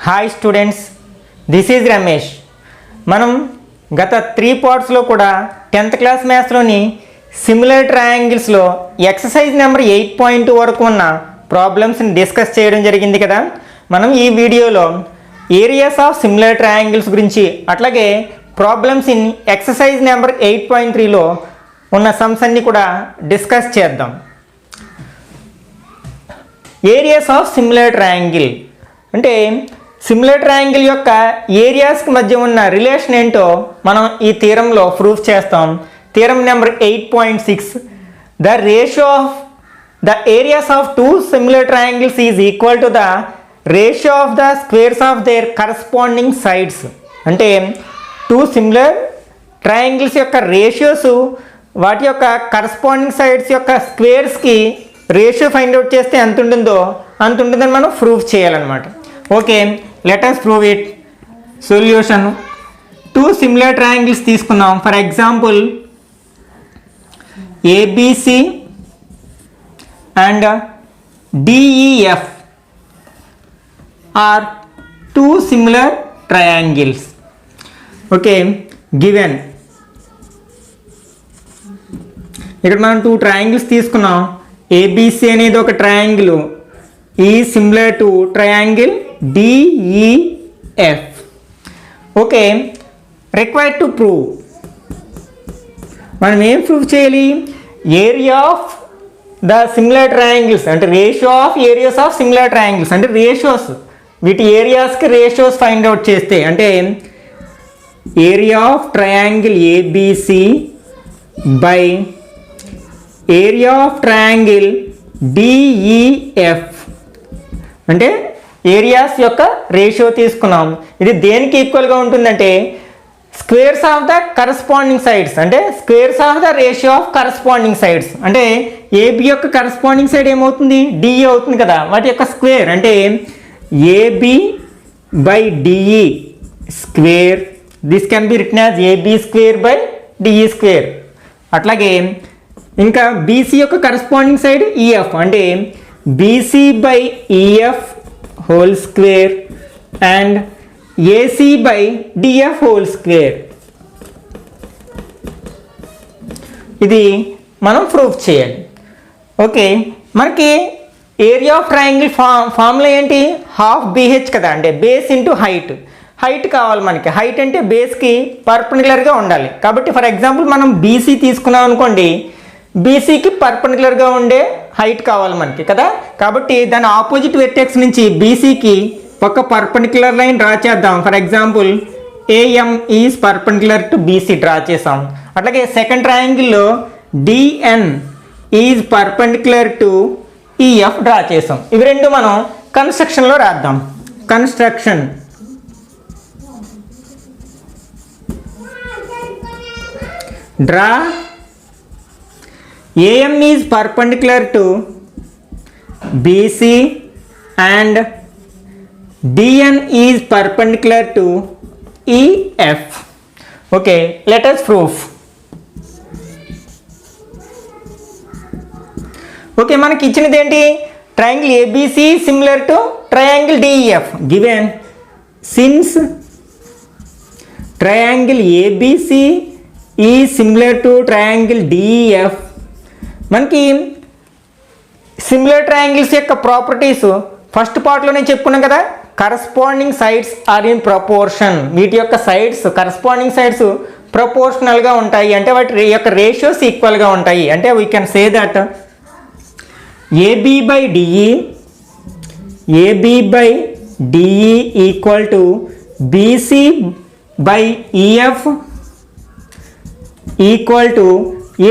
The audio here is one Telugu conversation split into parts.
Hi students, this is Ramesh. మనం గత 3 పార్ట్స్లో కూడా 10th క్లాస్ మ్యాథ్స్లోని సిమిలర్ ట్రయాంగిల్స్లో ఎక్సర్సైజ్ నెంబర్ 8.2 వరకు ఉన్న ప్రాబ్లమ్స్ని డిస్కస్ చేయడం జరిగింది కదా. మనం ఈ వీడియోలో ఏరియాస్ ఆఫ్ సిమిలర్ ట్రయాంగిల్స్ గురించి, అట్లాగే ప్రాబ్లమ్స్ ఇన్ ఎక్సర్సైజ్ నెంబర్ 8.3లో ఉన్న సమ్స్ అన్ని కూడా డిస్కస్ చేద్దాం. ఏరియాస్ ఆఫ్ సిమిలర్ ట్రయాంగిల్ అంటే సిమిలర్ ట్రయాంగిల్ యొక్క ఏరియాస్కి మధ్య ఉన్న రిలేషన్ ఏంటో మనం ఈ థీరంలో ప్రూఫ్ చేస్తాం. Theorem number 8.6, the ratio of the areas of 2 similar triangles is equal to the ratio of the squares of their corresponding sides. అంటే 2 సిమిలర్ ట్రయాంగిల్స్ యొక్క రేషియోస్ వాటి యొక్క కరస్పాండింగ్ సైడ్స్ యొక్క స్క్వేర్స్కి రేషియో ఫైండ్ అవుట్ చేస్తే ఎంత ఉంటుందో అంత ఉంటుందని మనం ప్రూఫ్ చేయాలన్నమాట. Okay, let us prove it. Solution: 2 similar triangles తీసుకున్నాం. For example ABC and DEF are 2 similar triangles. Okay, given ఇక్కడ మనం 2 ట్రయాంగిల్స్ తీసుకున్నాం. ఏబిసి అనేది ఒక ట్రయాంగిల్, ఈ similar to triangle DEF. Okay, required to prove. మనం ఏం ప్రూవ్ చేయాలి? Area of the similar triangles అంటే ratio of areas of similar triangles అంటే రేషియోస్, వీటి ఏరియాస్కి రేషియోస్ ఫైండ్ అవుట్ చేస్తే అంటే area of triangle ABC by area of triangle DEF అంటే ఏరియాస్ యొక్క రేషియో తీసుకున్నాం. ఇది దేనికి ఈక్వల్గా ఉంటుందంటే squares of the corresponding sides అంటే squares of the ratio of corresponding sides. అంటే ఏబి యొక్క కరస్పాండింగ్ సైడ్ ఏమవుతుంది? డిఈ అవుతుంది కదా, వాటి యొక్క స్క్వేర్ అంటే AB by DE square. This can be written as AB square by DE square. అట్లాగే ఇంకా బీసీ యొక్క కరస్పాండింగ్ సైడ్ ఈఎఫ్ అంటే BC by EF whole square and AC by DF whole square. ఇది మనం ప్రూఫ్ చేయాలి. ఓకే, మనకి ఏరియా ఆఫ్ ట్రయాంగిల్ ఫార్ములా ఏంటి? హాఫ్ బీహెచ్ కదా, అంటే బేస్ ఇంటూ హైట్. హైట్ కావాలి మనకి. హైట్ అంటే బేస్కి పర్పెండిక్యులర్గా ఉండాలి. కాబట్టి ఫర్ ఎగ్జాంపుల్ మనం బీసీ తీసుకున్నాం అనుకోండి, బీసీకి పర్పెండిక్యులర్గా ఉండే హైట్ కావాలి మనకి కదా. కాబట్టి దాని ఆపోజిట్ వెర్టెక్స్ నుంచి బీసీకి ఒక పర్పెండిక్యులర్ లైన్ డ్రా చేద్దాం. For example AM is perpendicular to BC draw చేసాం. అట్లాగే సెకండ్ ట్రయాంగిల్లో DN is perpendicular to EF draw చేసాం. ఇవి రెండు మనం కన్స్ట్రక్షన్లో రాద్దాం. Construction: draw AM is perpendicular to BC and DN is perpendicular to EF. Okay, let us prove. Okay, మనకి ఇచ్చినది ఏంటి? Triangle ABC similar to triangle DEF. Given since triangle ABC is similar to triangle DEF, మనకి సిమిలర్ ట్రయాంగిల్స్ యొక్క ప్రాపర్టీస్ ఫస్ట్ పార్ట్లో నేను చెప్పుకున్నాను కదా. Corresponding sides are in proportion. వీటి యొక్క సైడ్స్ కరస్పాండింగ్ సైడ్స్ ప్రపోర్షనల్గా ఉంటాయి, అంటే వాటి యొక్క రేషియోస్ ఈక్వల్గా ఉంటాయి. అంటే we can say that AB by DE equal to BC by EF equal to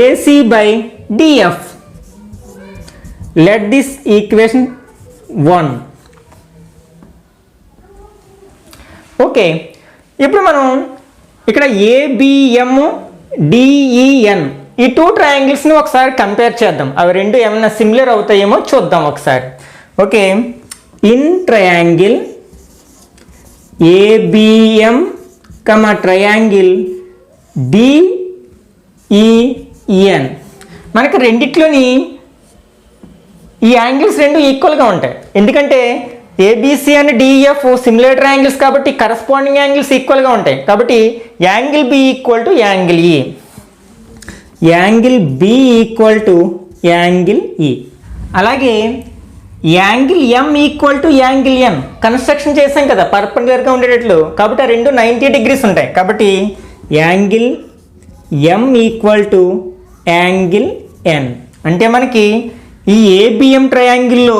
AC by DF. Let this equation 1. Okay, ఇప్పుడు మనం ఇక్కడ ఏబిఎం డిఈఎన్ ఈ 2 ట్రయాంగిల్స్ని ఒకసారి కంపేర్ చేద్దాం. అవి రెండు ఏమైనా సిమిలర్ అవుతాయేమో చూద్దాం ఒకసారి. Okay, in triangle ABM triangle DEN మనకి రెండిట్లోని ఈ యాంగిల్స్ రెండు ఈక్వల్గా ఉంటాయి. ఎందుకంటే ABC and DEF similar triangles కాబట్టి కరస్పాండింగ్ యాంగిల్స్ ఈక్వల్గా ఉంటాయి. కాబట్టి angle B equal to angle E, angle B equal to angle E. అలాగే angle M equal to angle N construction చేసాం కదా పర్పెండిక్యులర్గా ఉండేటట్లు, కాబట్టి ఆ రెండు 90 degrees ఉంటాయి. కాబట్టి angle M equal to angle N. అంటే మనకి ఈ ఏబిఎం ట్రయాంగిల్లో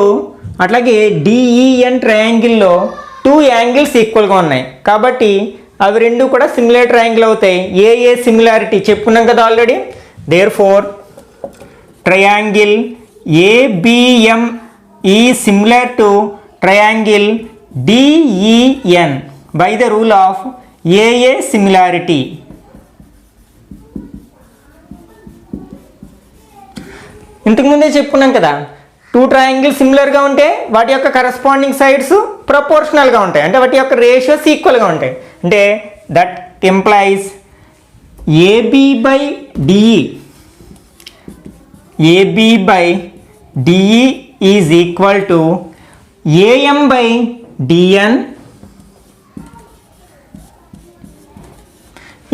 అట్లాగే డిఈఎన్ ట్రయాంగిల్లో 2 యాంగిల్స్ ఈక్వల్గా ఉన్నాయి. కాబట్టి అవి రెండు కూడా సిమిలర్ ట్రయాంగిల్ అవుతాయి. ఏ సిమిలారిటీ చెప్పుకున్నాం కదా already. Therefore triangle ABM is similar to triangle DEN by the rule of AA similarity. ఇంతకుముందే చెప్పుకున్నాం కదా 2 ట్రయాంగిల్స్ సిమిలర్గా ఉంటే వాటి యొక్క కరస్పాండింగ్ సైడ్స్ ప్రపోర్షనల్గా ఉంటాయి, అంటే వాటి యొక్క రేషియోస్ ఈక్వల్గా ఉంటాయి. అంటే that implies AB by DE, AB by DE is equal to AM by DN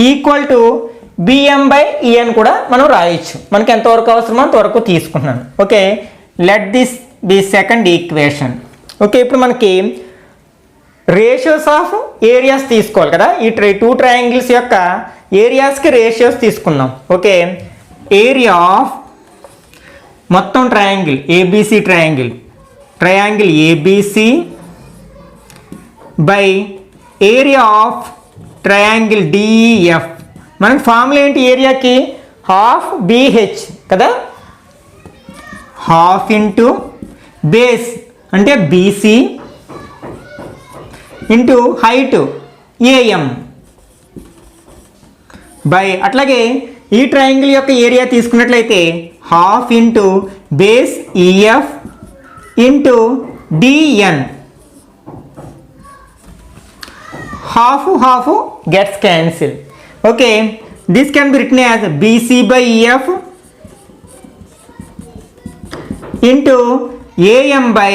equal to BM by EN కూడా మనం రాయొచ్చు. మనకి ఎంతవరకు అవసరమో అంతవరకు తీసుకుంటున్నాను. Okay, let this be second equation. Okay, ఇప్పుడు మనకి రేషియోస్ ఆఫ్ ఏరియాస్ తీసుకోవాలి కదా. ఈ 2 ట్రయాంగిల్స్ యొక్క ఏరియాస్కి రేషియోస్ తీసుకుందాం. ఓకే, ఏరియా ఆఫ్ మొత్తం triangle ABC triangle ABC by area of triangle DEF. మనకి ఫార్ములా ఏంటి ఏరియాకి? హాఫ్ బిహెచ్ కదా, హాఫ్ ఇంటూ బేస్ అంటే BC into height AM by, అట్లాగే ఈ ట్రయాంగిల్ యొక్క ఏరియా తీసుకున్నట్లయితే half into base EF into DN. half gets cancelled. Okay, this can be written as BC by EF into AM by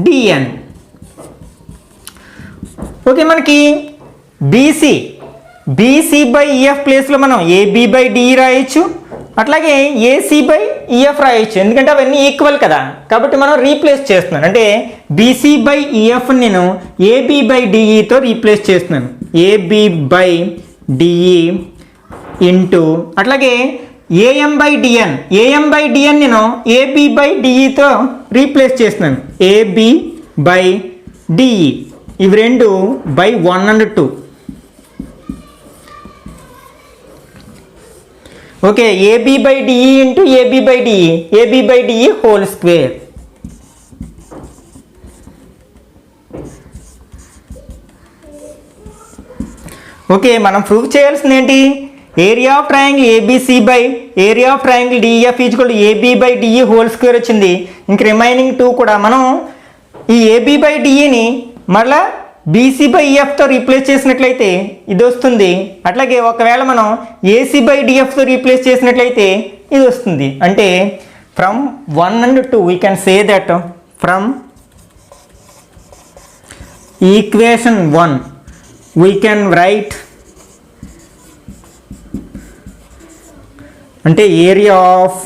DN. Okay, మనకి BC by EF ప్లేస్లో మనం AB by DE రాయొచ్చు, అట్లాగే AC by EF రాయొచ్చు, ఎందుకంటే అవన్నీ ఈక్వల్ కదా. కాబట్టి మనం రీప్లేస్ చేస్తున్నాను, అంటే BC by EF నేను AB by DEతో రీప్లేస్ చేస్తున్నాను. AB by DE ఇంటూ అట్లాగే AM by DN నేను AB by DEతో రీప్లేస్ చేస్తున్నాను. AB by DE ఇవి రెండు by 1 and 2. Okay, AB by DE into AB by DE whole square. Okay, మనం ప్రూవ్ చేయాల్సింది ఏంటి? Area of triangle ABC by area of triangle DF equal to AB by DE whole square వచ్చింది. ఇంక రిమైనింగ్ 2 కూడా మనం ఈ AB by DEని మరలా BC by EFతో రీప్లేస్ చేసినట్లయితే ఇది వస్తుంది. అట్లాగే ఒకవేళ మనం AC by DFతో రీప్లేస్ చేసినట్లయితే ఇది వస్తుంది. అంటే from 1 and 2 we can say that from equation 1 we can write అంటే area of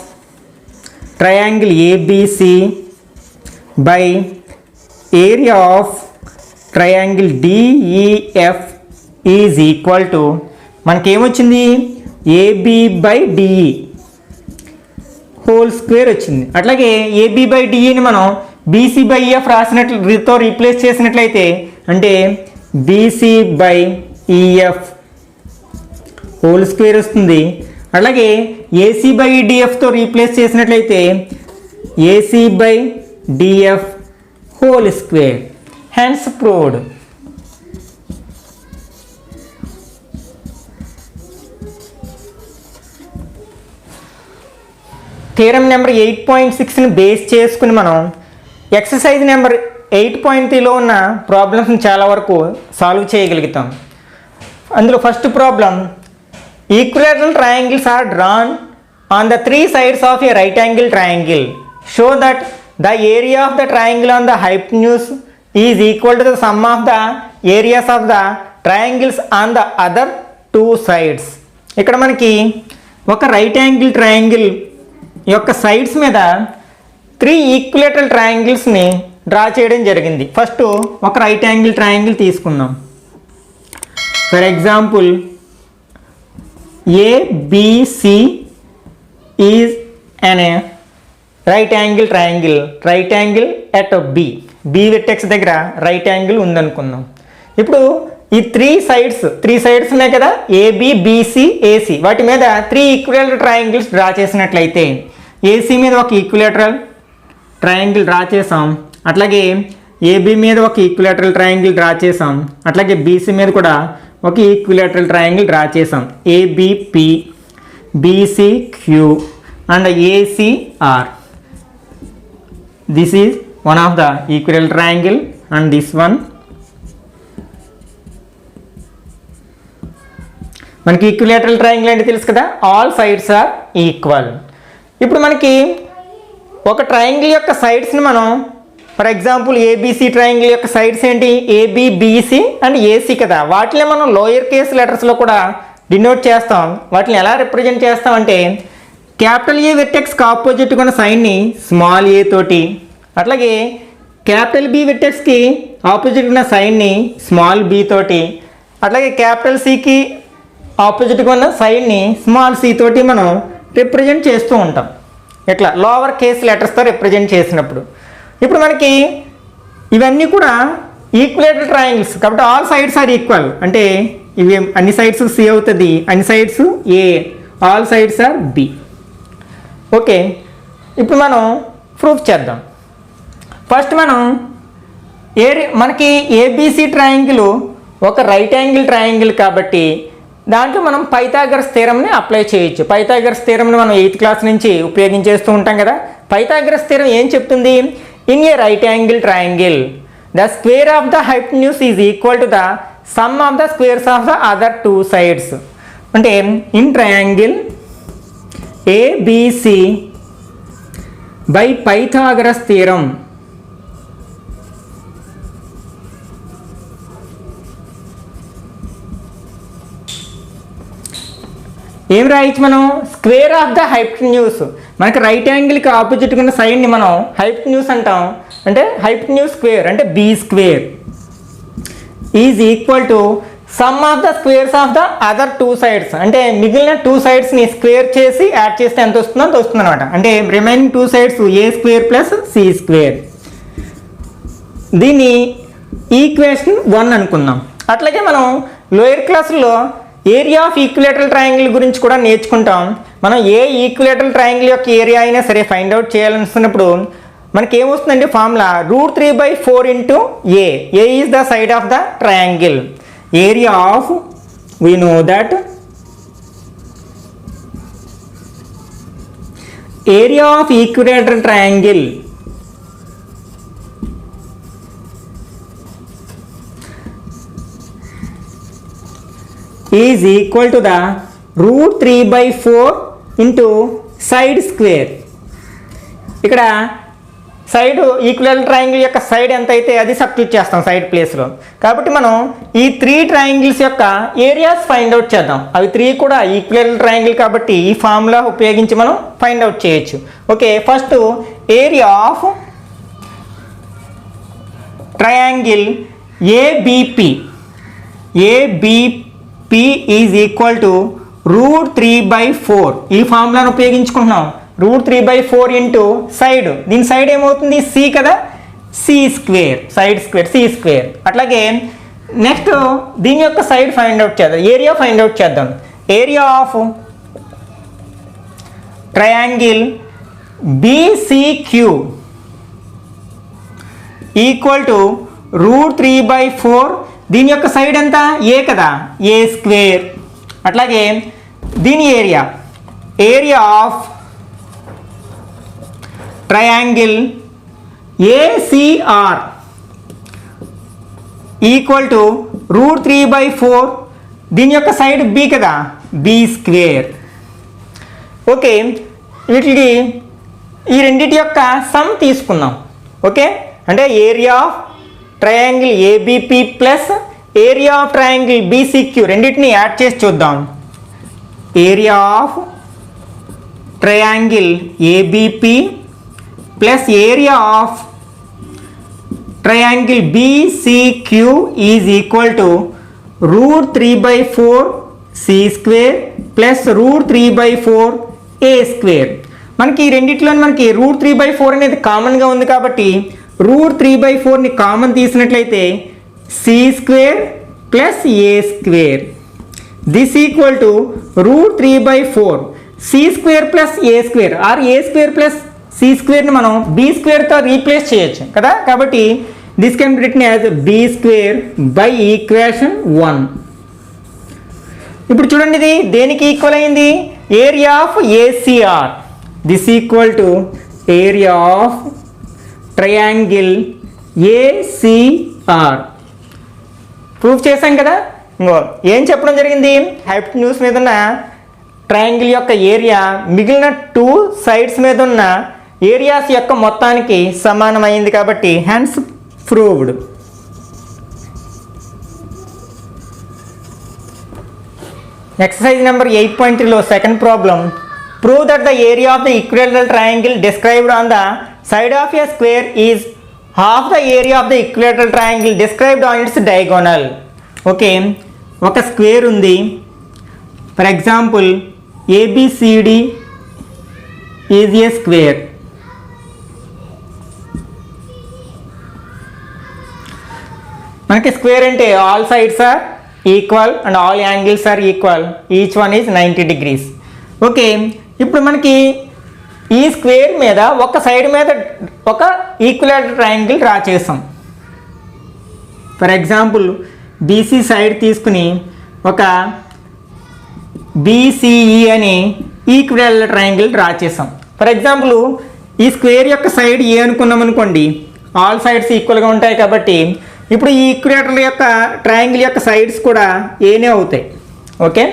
triangle ABC by area of triangle DEF is equal to మనకేమొచ్చింది? AB by DE whole square వచ్చింది. అట్లాగే AB by DEని మనం BC by EF రాసినట్లతో రీప్లేస్ చేసినట్లయితే అంటే BC by EF whole square వస్తుంది. అలాగే AC by DFతో రీప్లేస్ చేసినట్లయితే AC by DF whole square. Hence proved. Theorem number 8.6ని base చేసుకుని మనం ఎక్సర్సైజ్ నెంబర్ 8.3లో ఉన్న ప్రాబ్లమ్స్ని చాలా వరకు సాల్వ్ చేయగలుగుతాం. అందులో first problem, equilateral triangles are drawn on the 3 sides of a right angle triangle. Show that the area of the triangle on the hypotenuse is equal to the sum of the areas of the triangles on the other two sides. ఇక్కడ మనకి ఒక రైట్ యాంగిల్ ట్రయాంగిల్ యొక్క సైడ్స్ మీద 3 ఈక్విలేటరల్ ట్రయాంగిల్స్ని డ్రా చేయడం జరిగింది. ఫస్ట్ ఒక రైట్ యాంగిల్ ట్రయాంగిల్ తీసుకుందాం. For example ABC is an right angle triangle, right angle at B vertex దగ్గర రైట్ యాంగిల్ ఉందనుకుందాం. ఇప్పుడు ఈ 3 సైడ్స్ ఉన్నాయి కదా, ఏబి బిసి ఏసి, వాటి మీద 3 ఈక్విలేటరల్ ట్రయాంగిల్స్ డ్రా చేసినట్లయితే ఏసీ మీద ఒక ఈక్విలేటరల్ ట్రయాంగిల్ డ్రా చేసాం, అట్లాగే ఏబి మీద ఒక ఈక్విలేటరల్ ట్రయాంగిల్ డ్రా చేసాం, అట్లాగే బీసీ మీద కూడా ఒక ఈక్విలేటరల్ ట్రయాంగిల్ డ్రా చేసాం. ABP, BCQ and ACR. This is one of the equilateral triangle and this one మనకి ఈక్విలేటరల్ ట్రయాంగిల్ అంటే తెలుసు కదా, ఆల్ సైడ్స్ ఆర్ ఈక్వల్. ఇప్పుడు మనకి ఒక ట్రయాంగిల్ యొక్క సైడ్స్ని మనం ఫర్ ఎగ్జాంపుల్ ఏబిసి ట్రయాంగిల్ యొక్క సైడ్స్ ఏంటి, ఏబి బిసి అండ్ ఏసీ కదా, వాటిని మనం లోయర్ కేస్ లెటర్స్లో కూడా డినోట్ చేస్తాం. వాటిని ఎలా రిప్రజెంట్ చేస్తాం అంటే క్యాపిటల్ ఏ వెర్టెక్స్కి ఆపోజిట్గా ఉన్న సైన్ని స్మాల్ ఏ తోటి, అట్లాగే క్యాపిటల్ బి వెర్టెక్స్కి ఆపోజిట్ ఉన్న సైన్ని స్మాల్ బి తోటి, అట్లాగే క్యాపిటల్ సికి ఆపోజిట్గా ఉన్న సైన్ని స్మాల్ సి తోటి మనం రిప్రజెంట్ చేస్తూ ఉంటాం. ఇట్లా లోవర్ కేస్ లెటర్స్తో రిప్రజెంట్ చేసినప్పుడు ఇప్పుడు మనకి ఇవన్నీ కూడా ఈక్విలేటరల్ ట్రయాంగిల్స్ కాబట్టి ఆల్ సైడ్స్ ఆర్ ఈక్వల్. అంటే ఇవి అన్ని సైడ్స్ సి అవుతుంది, అన్ని sides A, all sides are B. Okay, ఇప్పుడు మనం ప్రూఫ్ చేద్దాం. ఫస్ట్ మనం మనకి ఏబిసి ట్రయాంగిల్ ఒక రైట్ యాంగిల్ ట్రయాంగిల్ కాబట్టి దాంట్లో మనం పైథాగరస్ థీరంని అప్లై చేయొచ్చు. పైథాగరస్ థీరంని మనం 8th క్లాస్ నుంచి ఉపయోగించేస్తూ ఉంటాం కదా. పైథాగరస్ థీరం ఏం చెప్తుంది, in a right angle triangle the square of the hypotenuse is equal to the sum of the squares of the other 2 sides. అంటే in triangle ABC by Pythagoras theorem ఏం రాయొచ్చు మనం, స్క్వేర్ ఆఫ్ ద హైపోటెన్యూస్. మనకి రైట్ యాంగిల్కి ఆపోజిట్గా ఉన్న సైడ్ని మనం హైపోటెన్యూస్ అంటాం. అంటే హైపోటెన్యూస్ స్క్వేర్ అంటే b square is equal to sum of the squares of the other 2 sides. అంటే మిగిలిన 2 సైడ్స్ని స్క్వేర్ చేసి యాడ్ చేస్తే ఎంత వస్తుందో అంత వస్తుంది అనమాట. అంటే రిమైనింగ్ 2 సైడ్స్ ఏ స్క్వేర్ ప్లస్ సి స్క్వేర్. దీన్ని ఈక్వేషన్ 1 అనుకుందాం. అట్లాగే మనం లోయర్ క్లాసుల్లో ఏరియా ఆఫ్ ఈక్విలేటరల్ ట్రయాంగిల్ గురించి కూడా నేర్చుకుంటాం. మనం ఏ ఈక్విలేటరల్ ట్రయాంగిల్ యొక్క ఏరియా అయినా సరే ఫైండ్ అవుట్ చేయాలనుకున్నప్పుడు మనకి ఏమొస్తుందంటే formula √3/4 into a. A is the side of the triangle. Area of we know that area of equilateral triangle is equal to the √3/4 into side square. ఇక్కడ సైడ్ ఈక్విలేటరల్ ట్రయాంగిల్ యొక్క సైడ్ ఎంత అయితే అది సబ్స్టిట్యూట్ చేస్తాం సైడ్ ప్లేస్లో. కాబట్టి మనం ఈ 3 ట్రయాంగిల్స్ యొక్క ఏరియాస్ ఫైండ్ అవుట్ చేద్దాం. అవి 3 కూడా ఈక్విలేటరల్ ట్రయాంగిల్ కాబట్టి ఈ ఫార్ములా ఉపయోగించి మనం ఫైండ్ అవుట్ చేయొచ్చు. Okay, first area of triangle ABP is equal to √3/4. ఈ ఫార్ములాను ఉపయోగించుకుంటున్నాం. √3/4 ఇంటూ సైడ్, దీని సైడ్ ఏమవుతుంది సి కదా, C square, side square C square. అట్లాగే నెక్స్ట్ దీని యొక్క సైడ్ ఫైండ్ అవుట్ చేద్దాం, ఏరియా ఫైండ్ అవుట్ చేద్దాం. Area of triangle BCQ equal to √3/4. దీని యొక్క సైడ్ ఎంత ఏ కదా, ఏ స్క్వేర్. అట్లాగే దీని area of triangle ACR equal to √3/4. దీని యొక్క సైడ్ బి కదా, బి స్క్వేర్. ఓకే, వీటికి ఈ రెండింటి యొక్క సమ్ తీసుకుందాం. ఓకే, అంటే area of triangle ABP plus area of triangle BCQ రెండింటిని యాడ్ చేసి చూద్దాం. Area of triangle ABP plus area of triangle BCQ is equal to √3/4 c square plus √3/4 a square. మనకి ఈ రెండిట్లో మనకి √3/4 అనేది కామన్గా ఉంది కాబట్టి √3/4ని common తీసినట్లయితే c square plus a square this equal to √3/4 c square plus a square or a square plus c స్క్వేర్ని మనం బి స్క్వేర్తో రీప్లేస్ చేయొచ్చు కదా. కాబట్టి this can be written as b square by equation 1. ఇప్పుడు చూడండి ఇది దేనికి ఈక్వల్ అయింది, area of ACR. This equal to area of triangle ACR. Proof చేశాం కదా. ఇంకో ఏం చెప్పడం జరిగింది, హైపోటెన్యూస్ మీద ఉన్న ట్రయాంగిల్ యొక్క ఏరియా మిగిలిన 2 సైడ్స్ మీద ఉన్న ఏరియాస్ యొక్క మొత్తానికి సమానమైంది కాబట్టి హెన్స్ ప్రూవ్డ్. ఎక్సర్సైజ్ నెంబర్ 8.3లో second problem, prove that the area of the equilateral triangle described on the side of a square is half the area of the equilateral triangle described on its diagonal. Okay, ఒక స్క్వేర్ ఉంది. For example ABCD is a square. మనకి స్క్వేర్ అంటే all sides are equal and all angles are equal, each one is 90 degrees. Okay, ఇప్పుడు మనకి ఈ స్క్వేర్ మీద ఒక సైడ్ మీద ఒక ఈక్విలేటరల్ ట్రయాంగిల్ డ్రా చేసాం. ఫర్ ఎగ్జాంపుల్ బీసీ సైడ్ తీసుకుని ఒక బీసీఈ అని ఈక్విలేటరల్ ట్రయాంగిల్ డ్రా చేసాం. ఫర్ ఎగ్జాంపుల్ ఈ స్క్వేర్ యొక్క సైడ్ ఏ అనుకున్నాం అనుకోండి, ఆల్ సైడ్స్ ఈక్వల్గా ఉంటాయి కాబట్టి ఇప్పుడు ఈ ఈక్విలేటర్ యొక్క ట్రయాంగిల్ యొక్క సైడ్స్ కూడా ఏనే అవుతాయి. ఓకే,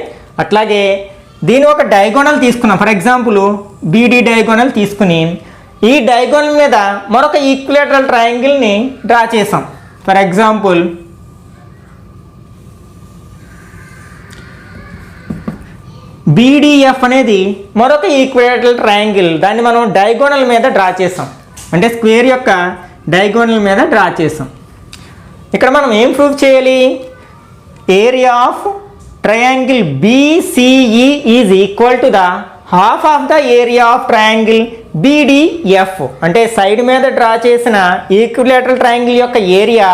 అట్లాగే దీని ఒక డయాగోనల్ తీసుకున్నాం. ఫర్ ఎగ్జాంపుల్ బీడీ డయాగోనల్ తీసుకుని ఈ డయాగోనల్ మీద మరొక ఈక్విలేటరల్ ట్రయాంగిల్ని డ్రా చేసాం. ఫర్ ఎగ్జాంపుల్ బీడీఎఫ్ అనేది మరొక ఈక్విలేటరల్ ట్రయాంగిల్, దాన్ని మనం డయాగోనల్ మీద డ్రా చేసాం, అంటే స్క్వేర్ యొక్క డయాగోనల్ మీద డ్రా చేసాం. ఇక్కడ మనం ఏం ప్రూవ్ చేయాలి, area of triangle BCE is equal to the half of the area of triangle BDF. అంటే సైడ్ మీద డ్రా చేసిన ఈక్విలేటరల్ ట్రయాంగిల్ యొక్క ఏరియా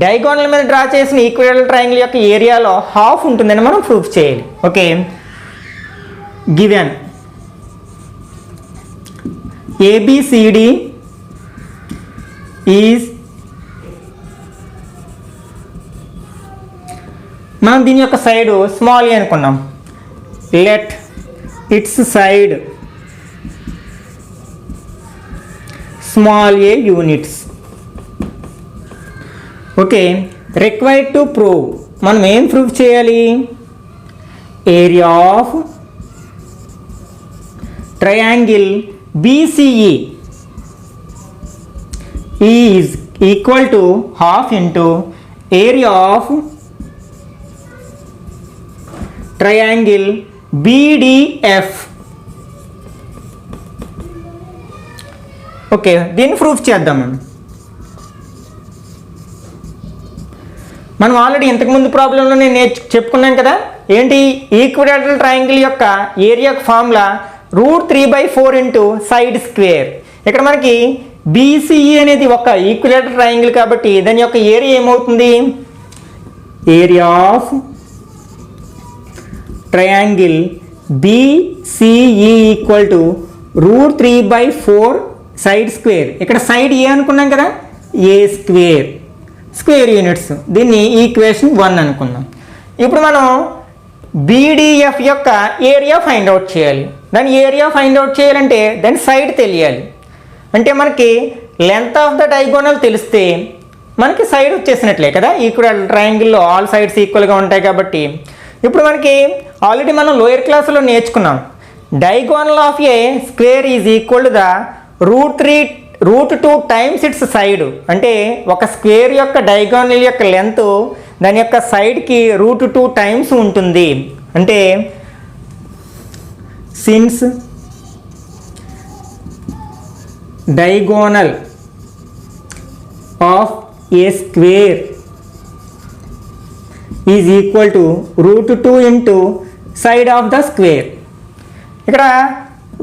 డయాగోనల్ మీద డ్రా చేసిన ఈక్విలేటరల్ ట్రయాంగిల్ యొక్క ఏరియాలో హాఫ్ ఉంటుందని మనం ప్రూఫ్ చేయాలి. ఓకే, గివెన్ ఏబిసిడి ఈజ్, మనం దీని యొక్క సైడ్ స్మాల్ ఏ అనుకున్నాం, let its side small a units. Okay, required to prove, మనం ఏం ప్రూవ్ చేయాలి, area of triangle BCE is equal to half into area of triangle BDF. Okay, దీన్ని ప్రూఫ్ చేద్దాం. మనం ఆల్రెడీ ఇంతకుముందు ప్రాబ్లంలో నేను చెప్పుకున్నాం కదా, ఏంటి ఈక్విలేటరల్ ట్రయాంగిల్ యొక్క area formula √3/4 into side square. ఇక్కడ మనకి బీసీఈ అనేది ఒక ఈక్విలేటరల్ ట్రయాంగిల్ కాబట్టి దాని యొక్క ఏరియా ఏమవుతుంది, area of triangle BCE equal to √3/4 side square. ఇక్కడ సైడ్ ఏ అనుకున్నాం కదా, ఏ స్క్వేర్, స్క్వేర్ యూనిట్స్, దీన్ని ఈక్వేషన్ 1 అనుకున్నాం. ఇప్పుడు మనం బీడీఎఫ్ యొక్క ఏరియా ఫైండ్ అవుట్ చేయాలి. దాని ఏరియా ఫైండ్ అవుట్ చేయాలంటే దాని సైడ్ తెలియాలి. అంటే మనకి లెంత్ ఆఫ్ ద డయాగోనల్ తెలిస్తే మనకి సైడ్ వచ్చేసినట్లే కదా, ఈక్వల్ ట్రయాంగిల్లో ఆల్ సైడ్స్ ఈక్వల్గా ఉంటాయి కాబట్టి. ఇప్పుడు మనకి ఆల్రెడీ మనం లోయర్ క్లాస్లో నేర్చుకున్నాం, diagonal of a square is equal to the √3 √2 times it's side. అంటే ఒక స్క్వేర్ యొక్క డయాగోనల్ యొక్క లెంత్ దాని యొక్క సైడ్కి √2 టైమ్స్ ఉంటుంది. అంటే since diagonal of a square is equal to √2 into side of the square. ఇక్కడ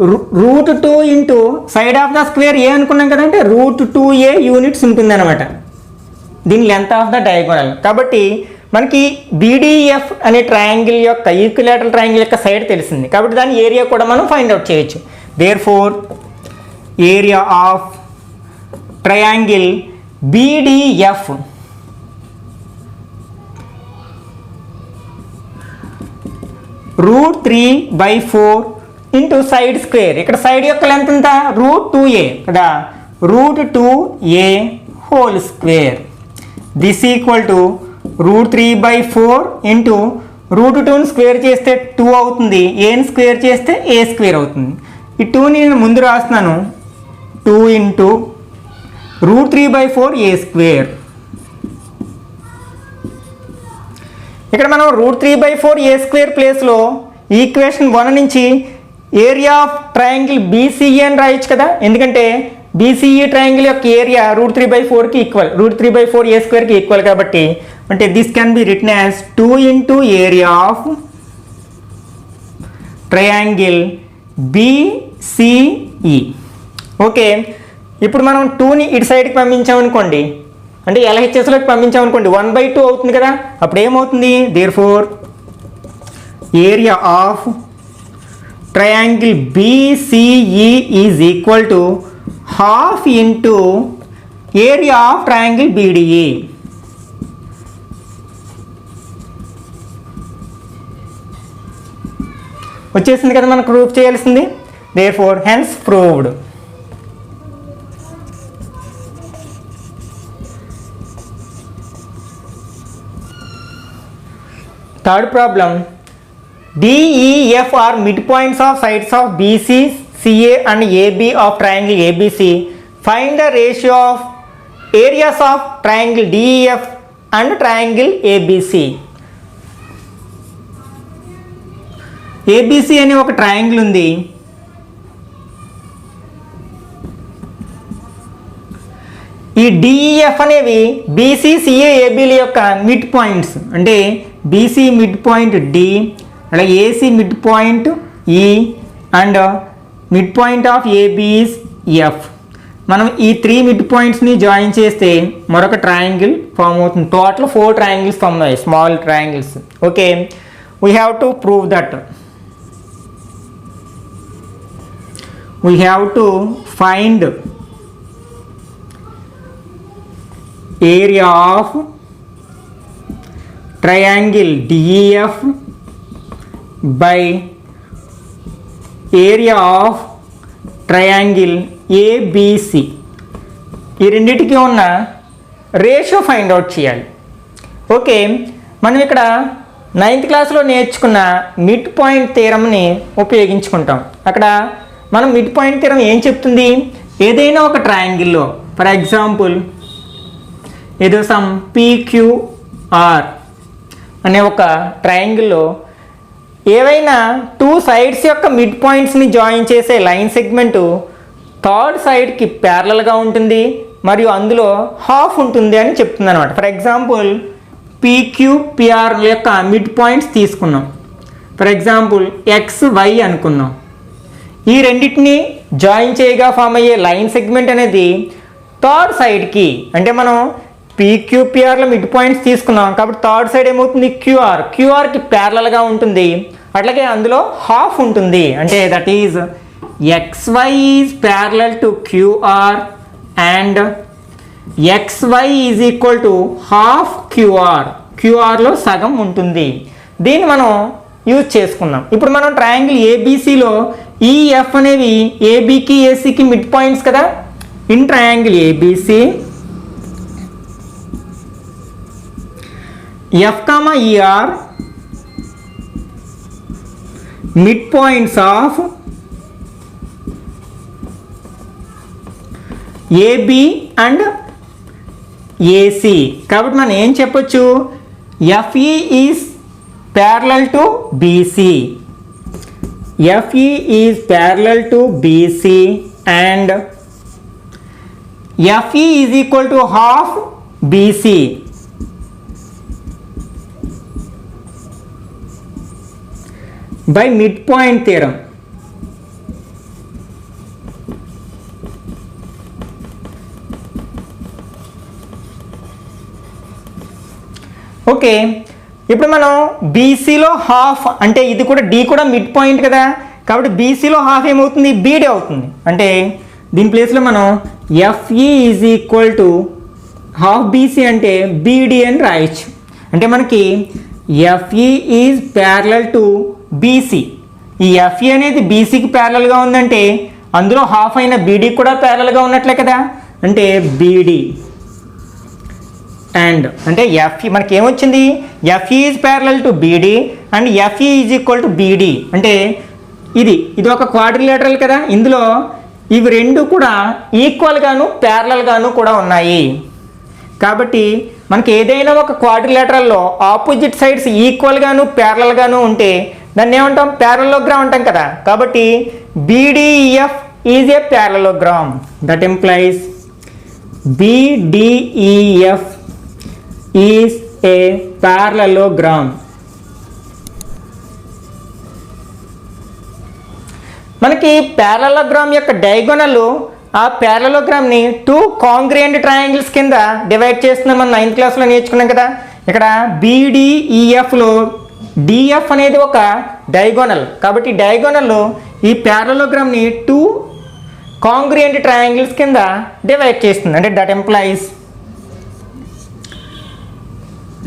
√2 into side of the square a అనుకున్నాం కదంటే √2a యూనిట్స్ ఉంటుంది అనమాట దీని లెంత్ ఆఫ్ ద డయాగోనల్. కాబట్టి మనకి BDF అనే ట్రయాంగిల్ యొక్క ఈక్విలాటరల్ ట్రయాంగిల్ యొక్క సైడ్ తెలిసింది కాబట్టి దాని ఏరియా కూడా మనం ఫైండ్ అవుట్ చేయొచ్చు. Therefore area of triangle BDF √3/4 into side square. ఇక్కడ సైడ్ యొక్క లెంత్ ఎంత √2a కదా √2a whole square. This equal to √3/4 into √2ని స్క్వేర్ చేస్తే 2 అవుతుంది, ఏని స్క్వేర్ చేస్తే a స్క్వేర్ అవుతుంది. ఈ 2ని నేను ముందు రాస్తున్నాను 2 ఇంటూ √3/4 a స్క్వేర్. ఇక్కడ మనం √3/4 a స్క్వేర్ ప్లేస్లో ఈక్వేషన్ 1 నుంచి ఏరియా ఆఫ్ ట్రయాంగిల్ BCE అని రాయొచ్చు కదా, ఎందుకంటే BCE ట్రయాంగిల్ యొక్క ఏరియా √3/4కి ఈక్వల్, √3/4 a స్క్వేర్కి ఈక్వల్ కాబట్టి. అంటే this can be written as 2 into area of triangle BCE. Okay, ఇప్పుడు మనం 2ని ఇటు సైడ్కి పంపించామనుకోండి, అంటే LHSలోకి పంపించామనుకోండి 1/2 అవుతుంది కదా, అప్పుడు ఏమవుతుంది therefore area of triangle BCE is equal to half into area of triangle BDE. వచ్చేసింది కదా మనకు ప్రూఫ్ చేయాల్సింది. Therefore hence proved. Third problem, DEF are midpoints of sides of BC, CA and AB of triangle ABC. Find the ratio of areas of triangle DEF and triangle ABC. ABC అనే ఒక ట్రయాంగిల్ ఉంది. ఈ DEF అనేవి BC, CA, ABల యొక్క మిడ్ పాయింట్స్. అంటే BC మిడ్ పాయింట్ D, అలాగే AC mid point E and mid point of AB is F. మనం ఈ 3 మిడ్ పాయింట్స్ని జాయిన్ చేస్తే మరొక ట్రయాంగిల్ ఫామ్ అవుతుంది. టోటల్ 4 ట్రయాంగిల్స్ ఫామ్ అయ్యాయి, small triangles. Okay, we have to prove that. We have to find area of triangle DEF by area of triangle ABC. ఈ రెండింటికి ఉన్న రేషియో ఫైండ్ అవుట్ చేయాలి. ఓకే, మనం ఇక్కడ 9th క్లాస్లో నేర్చుకున్న మిడ్ పాయింట్ థియరమ్ని ఉపయోగించుకుంటాం. అక్కడ మనం మిడ్ పాయింట్ థియరం ఏం చెప్తుంది, ఏదైనా ఒక ట్రయాంగిల్లో ఫర్ ఎగ్జాంపుల్ ఏదో సమ్ PQR అనే ఒక ట్రయాంగిల్లో ఏవైనా 2 సైడ్స్ యొక్క మిడ్ పాయింట్స్ని జాయిన్ చేసే లైన్ సెగ్మెంటు థర్డ్ సైడ్కి ప్యారలల్గా ఉంటుంది మరియు అందులో హాఫ్ ఉంటుంది అని చెప్తుంది అనమాట. ఫర్ ఎగ్జాంపుల్ PQPR యొక్క మిడ్ పాయింట్స్ తీసుకున్నాం. ఫర్ ఎగ్జాంపుల్ XY అనుకుందాం. ఈ రెండింటిని జాయిన్ చేయగా ఫామ్ అయ్యే లైన్ సెగ్మెంట్ అనేది థర్డ్ సైడ్కి, అంటే మనం PQPRలో మిడ్ పాయింట్స్ తీసుకున్నాం కాబట్టి థర్డ్ సైడ్ ఏమవుతుంది QRకి ప్యారలల్గా ఉంటుంది, అట్లాగే అందులో హాఫ్ ఉంటుంది. అంటే that is XY is parallel to QR and XY is equal to half QRలో సగం ఉంటుంది. దీన్ని మనం యూజ్ చేసుకున్నాం. ఇప్పుడు మనం ట్రయాంగిల్ ABCలో ఈ F అనేవి ABకి ACకి మిడ్ పాయింట్స్ కదా. In triangle ABC F, ER midpoints of AB and AC. కాబట్టి మనం ఏం చెప్పొచ్చు, FE is parallel to BC, FE is parallel to BC and FE is equal to half BC. By mid point theorem. Okay, ఇప్పుడు మనం బీసీలో హాఫ్ అంటే ఇది కూడా డి కూడా మిడ్ పాయింట్ కదా, కాబట్టి బీసీలో హాఫ్ ఏమవుతుంది, బీడీ అవుతుంది. అంటే దీని ప్లేస్లో మనం FE is equal to half BC అంటే బీడీ అని రాయొచ్చు. అంటే మనకి FE is parallel to BC. ఈ ఎఫ్ఈ అనేది బీసీకి ప్యారలల్గా ఉందంటే అందులో హాఫ్ అయిన బీడీ కూడా ప్యారలల్గా ఉన్నట్లే కదా. అంటే బీడీ అండ్ అంటే ఎఫ్ఈ మనకి ఏమొచ్చింది, FE is parallel to BD and FE is equal to BD. అంటే ఇది ఒక క్వాడ్రిలేటరల్ కదా, ఇందులో ఇవి రెండు కూడా ఈక్వల్గాను ప్యారలల్గాను కూడా ఉన్నాయి. కాబట్టి మనకి ఏదైనా ఒక క్వాడ్రిలేటరల్లో ఆపోజిట్ సైడ్స్ ఈక్వల్గాను ప్యారలల్గాను ఉంటే దాన్ని ఏమంటాం, ప్యారలోగ్రామ్ అంటాం కదా. కాబట్టి BDEF is a parallelogram. That implies BDEF is a parallelogram. మనకి ప్యారలోగ్రామ్ యొక్క డయాగోనల్ ఆ ప్యారలోగ్రామ్ని 2 కాంగ్రియంట్ ట్రయాంగిల్స్ కింద డివైడ్ చేస్తున్నాం. మనం 9th క్లాస్లో నేర్చుకున్నాం కదా. ఇక్కడ బీడీఈఎఫ్లో డిఎఫ్ అనేది ఒక డయాగోనల్, కాబట్టి డయాగోనల్లో ఈ ప్యారలోగ్రామ్ని 2 కాంగ్రియంట్ ట్రయాంగిల్స్ కింద డివైడ్ చేస్తుంది. అంటే that implies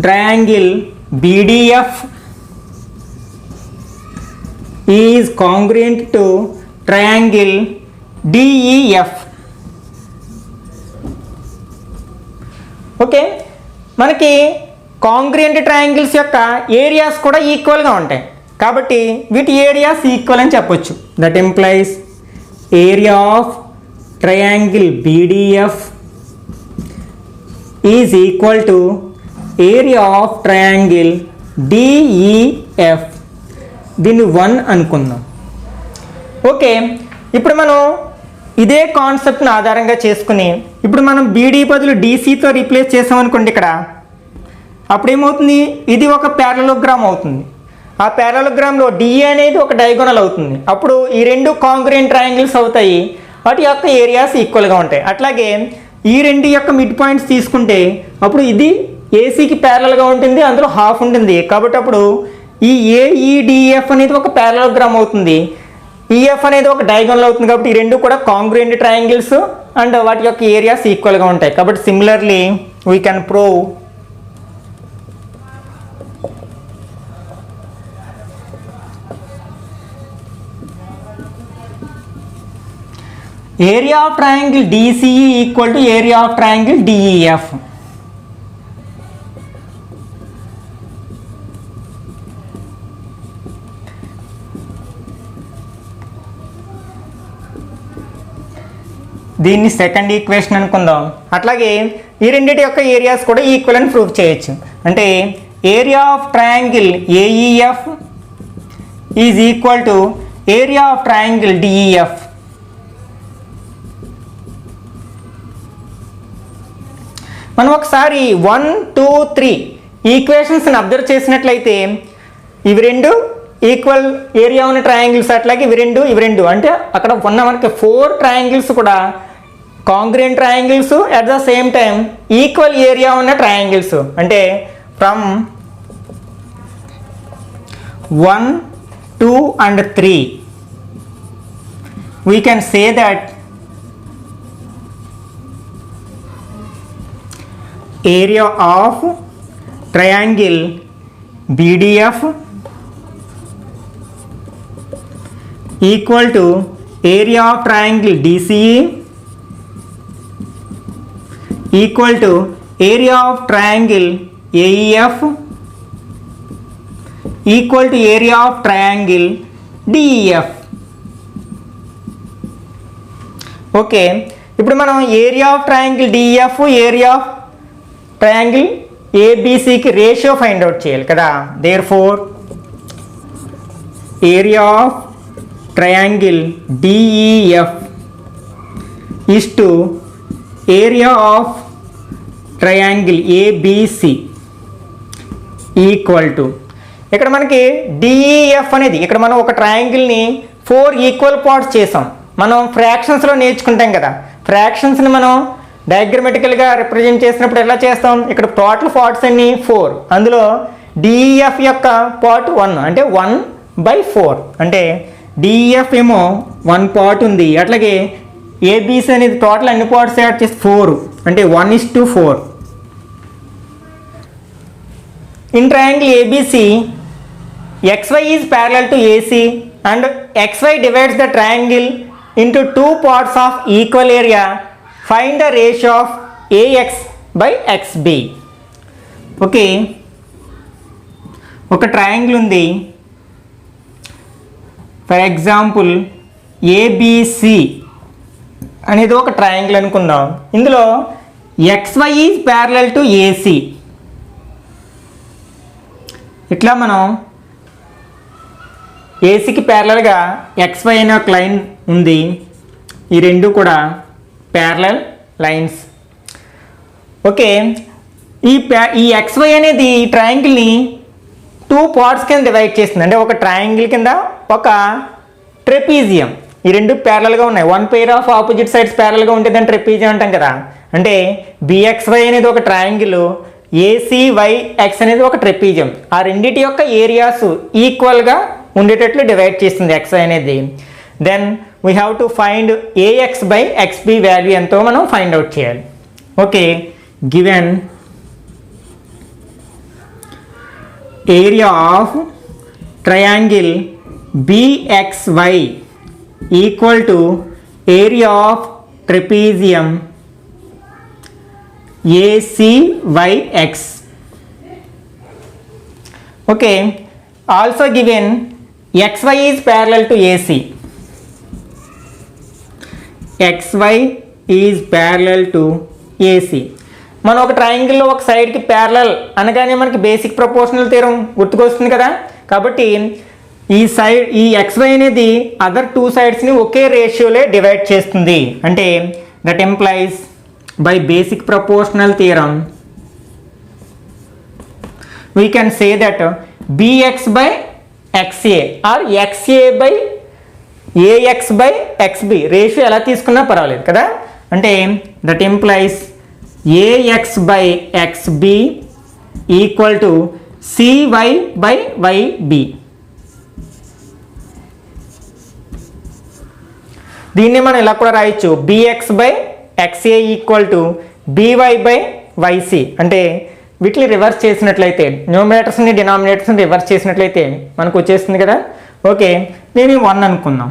triangle BDF is congruent to triangle DEF. Okay, మనకి కాంగ్రియంట్ ట్రయాంగిల్స్ యొక్క ఏరియాస్ కూడా ఈక్వల్గా ఉంటాయి, కాబట్టి వీటి ఏరియాస్ ఈక్వల్ అని చెప్పొచ్చు. That implies area of triangle BDF is equal to area of triangle DEF. దీన్ని 1 అనుకుందాం. ఓకే, ఇప్పుడు మనం ఇదే కాన్సెప్ట్ని ఆధారంగా చేసుకుని ఇప్పుడు మనం బీడీ బదులు డీసీతో రీప్లేస్ చేసామనుకోండి ఇక్కడ, అప్పుడు ఏమవుతుంది, ఇది ఒక ప్యారలోగ్రామ్ అవుతుంది. ఆ ప్యారలోగ్రామ్లో డిఏ అనేది ఒక డయాగోనల్ అవుతుంది. అప్పుడు ఈ రెండు కాంగ్రియంట్ ట్రయాంగిల్స్ అవుతాయి, వాటి యొక్క ఏరియాస్ ఈక్వల్గా ఉంటాయి. అట్లాగే ఈ రెండు యొక్క మిడ్ పాయింట్స్ తీసుకుంటే అప్పుడు ఇది ఏసీకి ప్యారలల్గా ఉంటుంది, అందులో హాఫ్ ఉంటుంది. కాబట్టి అప్పుడు ఈ ఏఈడిఎఫ్ అనేది ఒక ప్యారలోగ్రామ్ అవుతుంది, ఈఎఫ్ అనేది ఒక డయాగోనల్ అవుతుంది. కాబట్టి ఈ రెండు కూడా కాంగ్రియంట్ ట్రయాంగిల్స్ అండ్ వాటి యొక్క ఏరియాస్ ఈక్వల్గా ఉంటాయి. కాబట్టి similarly we can prove area of triangle DCE equal to area of triangle DEF. దీన్ని సెకండ్ ఈక్వేషన్ అనుకుందాం. అట్లాగే ఈ రెండింటి యొక్క ఏరియాస్ కూడా ఈక్వల్ అని ప్రూవ్ చేయొచ్చు. అంటే area of triangle AEF is equal to area of triangle DEF. మనం ఒకసారి 1, 2, 3 ఈక్వేషన్స్ని అబ్జర్వ్ చేసినట్లయితే ఇవి రెండు ఈక్వల్ ఏరియా ఉన్న ట్రయాంగిల్స్, అట్లాగే ఇవి రెండు అంటే అక్కడ ఉన్న మనకి 4 ట్రయాంగిల్స్ కూడా congruent triangles, at the same time equal area ఉన్న ట్రయాంగిల్స్. అంటే from 1, 2 and 3 we can say that area of triangle BDF equal to area of triangle DCE equal to area of triangle AEF equal to area of triangle DEF. Okay, ఇప్పుడు మనం area of triangle DF area of triangle ఏబిసికి రేషియో ఫైండ్ అవుట్ చేయాలి కదా. Therefore area of triangle DEF is to area of triangle ABC equal to, ఇక్కడ మనకి డిఈఎఫ్ అనేది, ఇక్కడ మనం ఒక ట్రయాంగిల్ని 4 ఈక్వల్ పార్ట్స్ చేసాం. మనం ఫ్రాక్షన్స్లో నేర్చుకుంటాం కదా, ఫ్రాక్షన్స్ని మనం డయాగ్రమెటికల్గా రిప్రజెంట్ చేసినప్పుడు ఎలా చేస్తాం, ఇక్కడ టోటల్ పార్ట్స్ అన్ని 4, అందులో డిఈఎఫ్ యొక్క పార్ట్ 1 అంటే 1/4, అంటే డిఈఎఫ్ ఏమో 1 పార్ట్ ఉంది, అట్లాగే ఏబిసి అనేది టోటల్ అన్ని పార్ట్స్ యాడ్ చేసి 4 అంటే 1:4. In triangle ABC XY is parallel to AC and XY divides the triangle into 2 parts of equal area. Find the ratio of AX by XB. Okay, ఒక ట్రయాంగిల్ ఉంది, ఫర్ ఎగ్జాంపుల్ ABC అనేది ఒక ట్రయాంగిల్ అనుకుందాం. ఇందులో XY is parallel to AC. ఇట్లా మనం ఏసీకి ప్యారలల్గా XY అనే ఒక లైన్ ఉంది, ఈ రెండు కూడా ప్యారలల్ లైన్స్. ఓకే, ఈ XY అనేది ఈ ట్రయాంగిల్ని 2 పార్ట్స్ కింద డివైడ్ చేస్తుంది, అంటే ఒక ట్రయాంగిల్ కింద ఒక ట్రెపీజియం, ఈ రెండు ప్యారలల్గా ఉన్నాయి. 1 పెయిర్ ఆఫ్ ఆపోజిట్ సైడ్స్ ప్యారలల్గా ఉంటే దాన్ని ట్రెపీజియం అంటాం కదా. అంటే BXY అనేది ఒక ట్రయాంగిల్, ACYX అనేది ఒక ట్రెపీజియం, ఆ రెండింటి యొక్క ఏరియాస్ ఈక్వల్గా ఉండేటట్లు డివైడ్ చేస్తుంది XY అనేది. Then we have to find AX by XB value ఎంతో మనం ఫైండ్ అవుట్ చేయాలి. Okay, given area of triangle BXY equal to area of trapezium ACYX. Okay, also given XY is parallel to AC. XY is parallel to AC. మనం ఒక ట్రయాంగిల్లో ఒక సైడ్కి ప్యారలల్ అనగానే మనకి బేసిక్ ప్రపోర్షనల్ థియరం గుర్తుకొస్తుంది కదా. కాబట్టి ఈ XY అనేది అదర్ 2 సైడ్స్ని ఒకే రేషియోలో డివైడ్ చేస్తుంది, అంటే that implies by basic proportional theorem we can say that BX by XA or XA by AX by XB ratio ఎలా తీసుకున్నా పర్వాలేదు కదా. అంటే that implies AX by XB equal to CY by YB. దీన్ని మనం ఇలా కూడా రాయొచ్చు, BX by XA equal to BY by YC. అంటే వీటిని రివర్స్ చేసినట్లయితే, న్యూమరేటర్స్ని డినామినేటర్స్ని రివర్స్ చేసినట్లయితే మనకు వచ్చేస్తుంది కదా. ఓకే, నేను 1 అనుకుందాం.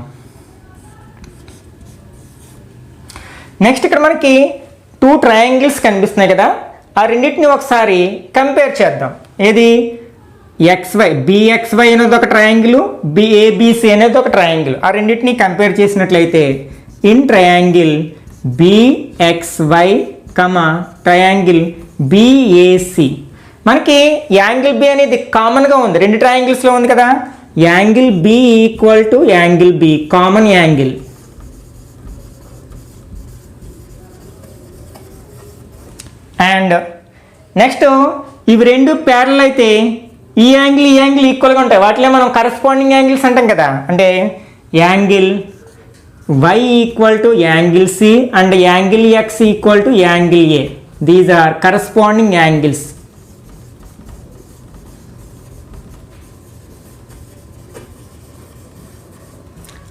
నెక్స్ట్ ఇక్కడ మనకి 2 ట్రయాంగిల్స్ కనిపిస్తున్నాయి కదా, ఆ రెండింటిని ఒకసారి కంపేర్ చేద్దాం. ఏది XY BXY అనేది ఒక ట్రయాంగిల్, ABC అనేది ఒక ట్రయాంగిల్, ఆ రెండింటిని కంపేర్ చేసినట్లయితే in triangle BXY triangle BAC మనకి యాంగిల్ B అనేది కామన్గా ఉంది, రెండు ట్రయాంగిల్స్లో ఉంది కదా. Angle B equal to angle B common angle. And next ఇవి రెండు ప్యారలల్ అయితే ఈ యాంగిల్ ఈక్వల్గా ఉంటాయి, వాటిలో మనం కరస్పాండింగ్ యాంగిల్స్ అంటాం కదా. అంటే angle Y equal to angle C and angle X equal to angle A. These are corresponding angles.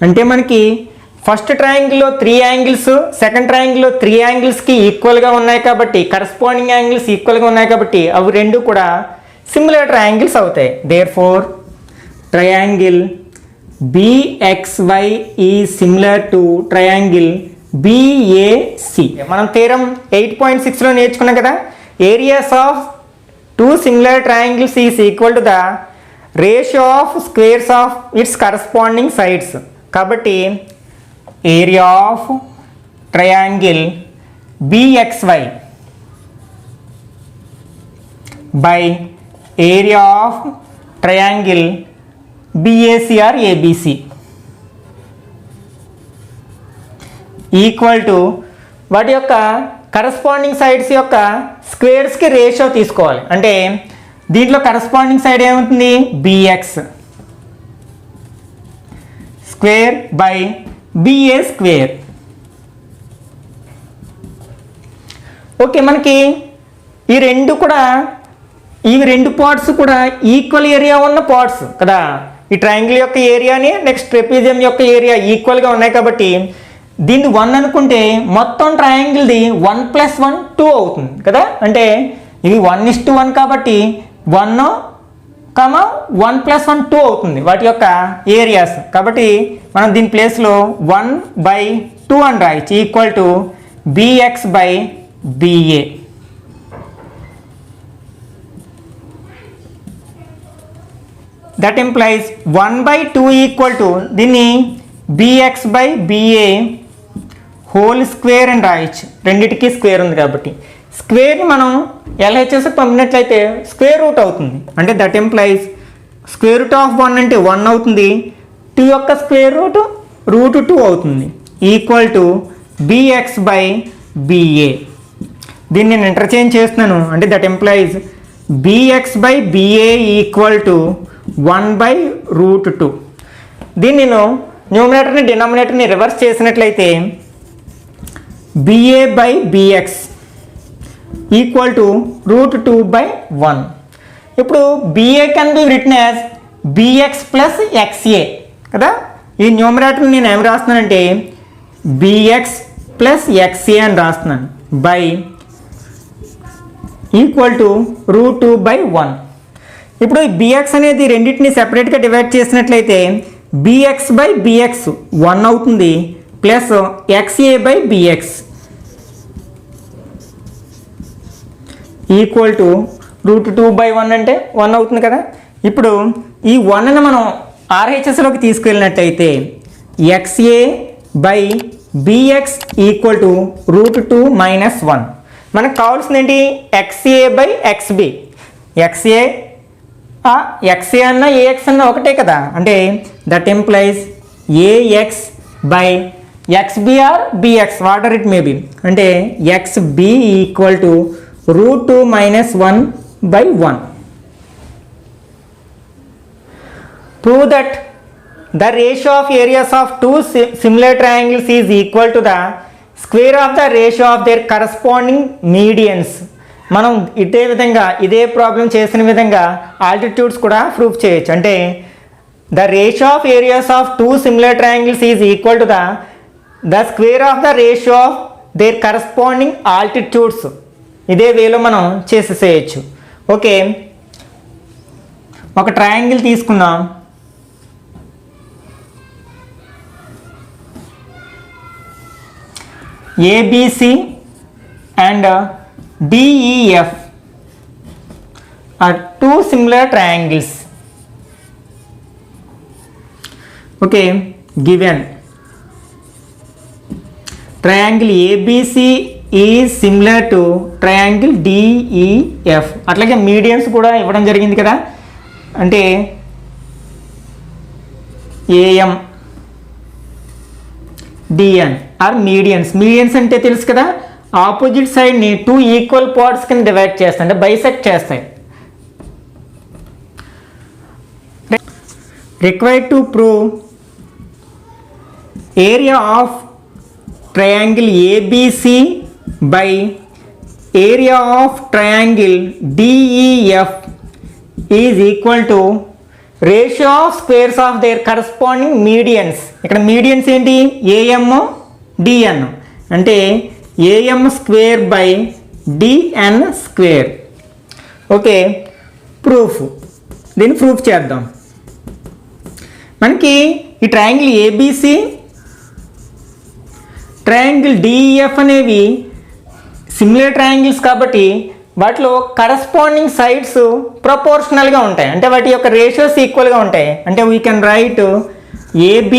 అంటే మనకి ఫస్ట్ ట్రయాంగిల్లో 3 యాంగిల్స్, సెకండ్ ట్రయాంగిల్లో 3 యాంగిల్స్కి ఈక్వల్గా ఉన్నాయి కాబట్టి, కరస్పాండింగ్ యాంగిల్స్ ఈక్వల్గా ఉన్నాయి కాబట్టి అవి రెండు కూడా సిమిలర్ ట్రయాంగిల్స్ అవుతాయి. Therefore triangle BXY is similar to triangle BAC. మనం థీరం 8.6లో నేర్చుకున్నాం కదా, areas of 2 similar triangles is equal to the ratio of squares of its corresponding sides. కాబట్టి area of triangle BXY by area of triangle BAC or ABC equal to వాటి యొక్క కరస్పాండింగ్ సైడ్స్ యొక్క స్క్వేర్స్కి రేషియో తీసుకోవాలి. అంటే దీంట్లో కరస్పాండింగ్ సైడ్ ఏమవుతుంది, BX square by BA square. Okay, మనకి ఈ రెండు పార్ట్స్ కూడా ఈక్వల్ ఏరియా ఉన్న పార్ట్స్ కదా. ఈ ట్రయాంగిల్ యొక్క ఏరియాని నెక్స్ట్ ట్రెపీజియం యొక్క ఏరియా ఈక్వల్గా ఉన్నాయి కాబట్టి దీన్ని 1 అనుకుంటే మొత్తం ట్రయాంగిల్ది 1 + 1 2 అవుతుంది కదా. అంటే ఇవి 1:1 కాబట్టి 1, 1 + 1 2 అవుతుంది వాటి యొక్క ఏరియాస్. కాబట్టి మనం దీని ప్లేస్లో 1/2 అని రాయొచ్చు equal to BX by BA. That implies 1/2 equal to దీన్ని BX by BA whole square అని రాయొచ్చు. రెండిటికి స్క్వేర్ ఉంది కాబట్టి స్క్వేర్ని మనం ఎల్హెచ్ఎస్కి పంపినట్లయితే స్క్వేర్ రూట్ అవుతుంది. అంటే that implies square root of 1 అంటే 1 అవుతుంది. 2 యొక్క స్క్వేర్ రూట్ √2 అవుతుంది equal to BX by BA. దీన్ని నేను ఇంటర్చేంజ్ చేస్తున్నాను. అంటే that implies BX by BA equal to 1/√2. దీన్ని నేను న్యూమినేటర్ని డినామినేటర్ని రివర్స్ చేసినట్లయితే BA by bx equal to √2/1. ఇప్పుడు BA can be written as BX plus XA కదా. ఈ న్యూమినేటర్ని నేను ఏం రాస్తున్నానంటే బిఎక్స్ ప్లస్ ఎక్స్ఏ అని రాస్తున్నాను బై ఈక్వల్ టు √2/1. ఇప్పుడు ఈ బిఎక్స్ అనేది రెండింటిని సెపరేట్గా డివైడ్ చేసినట్లయితే బిఎక్స్ బై బిఎక్స్ 1 అవుతుంది plus x a by bx equal to √2/1 అంటే 1 అవుతుంది కదా. ఇప్పుడు ఈ 1ని మనం ఆర్హెచ్ఎస్లోకి తీసుకెళ్ళినట్టయితే x a by bx equal to √2 - 1. మనకు కావాల్సింది ఏంటి, ఎక్స్ఏ బై ఎక్స్బి. ఎక్స్ఏ అన్న ఏఎక్స్ అన్న ఒకటే కదా. అంటే that implies a x by x b or b x whatever it may be. అంటే x b equal to √2 - 1/1. Prove that the ratio of areas of two similar triangles is equal to the square of the ratio of their corresponding medians. మనం ఇదే ప్రాబ్లం చేసిన విధంగా ఆల్టిట్యూడ్స్ కూడా ప్రూఫ్ చేయొచ్చు. అంటే the ratio of areas of 2 similar triangles is equal to the square of the ratio of their corresponding altitudes. ఇదే వేలో మనం చేసేసేయచ్చు. ఓకే, ఒక ట్రయాంగిల్ తీసుకుందాం. ABC and DEF are two similar triangles. Okay, given triangle ABC is similar to triangle DEF. అట్లాగే మీడియన్స్ కూడా ఇవ్వడం జరిగింది కదా. అంటే AM DN are medians. Medians అంటే తెలుసు కదా, ఆపోజిట్ సైడ్ని 2 ఈక్వల్ పార్ట్స్ కింద డివైడ్ చేస్తాయి, అంటే బైసెక్ట్ చేస్తాయి. Required to prove area of triangle ABC by area of triangle DEF is equal to ratio of squares of their corresponding medians. ఇక్కడ మీడియన్స్ ఏంటి, AM DN. అంటే AM square by DN square. Okay, proof. దీన్ని ప్రూఫ్ చేద్దాం. మనకి ఈ ట్రయాంగిల్ ఏబిసి ట్రయాంగిల్ DEF అనేవి సిమిలర్ ట్రయాంగిల్స్ కాబట్టి వాటిలో కరస్పాండింగ్ సైడ్స్ ప్రపోర్షనల్గా ఉంటాయి. అంటే వాటి యొక్క రేషియోస్ ఈక్వల్గా ఉంటాయి. అంటే we can right AB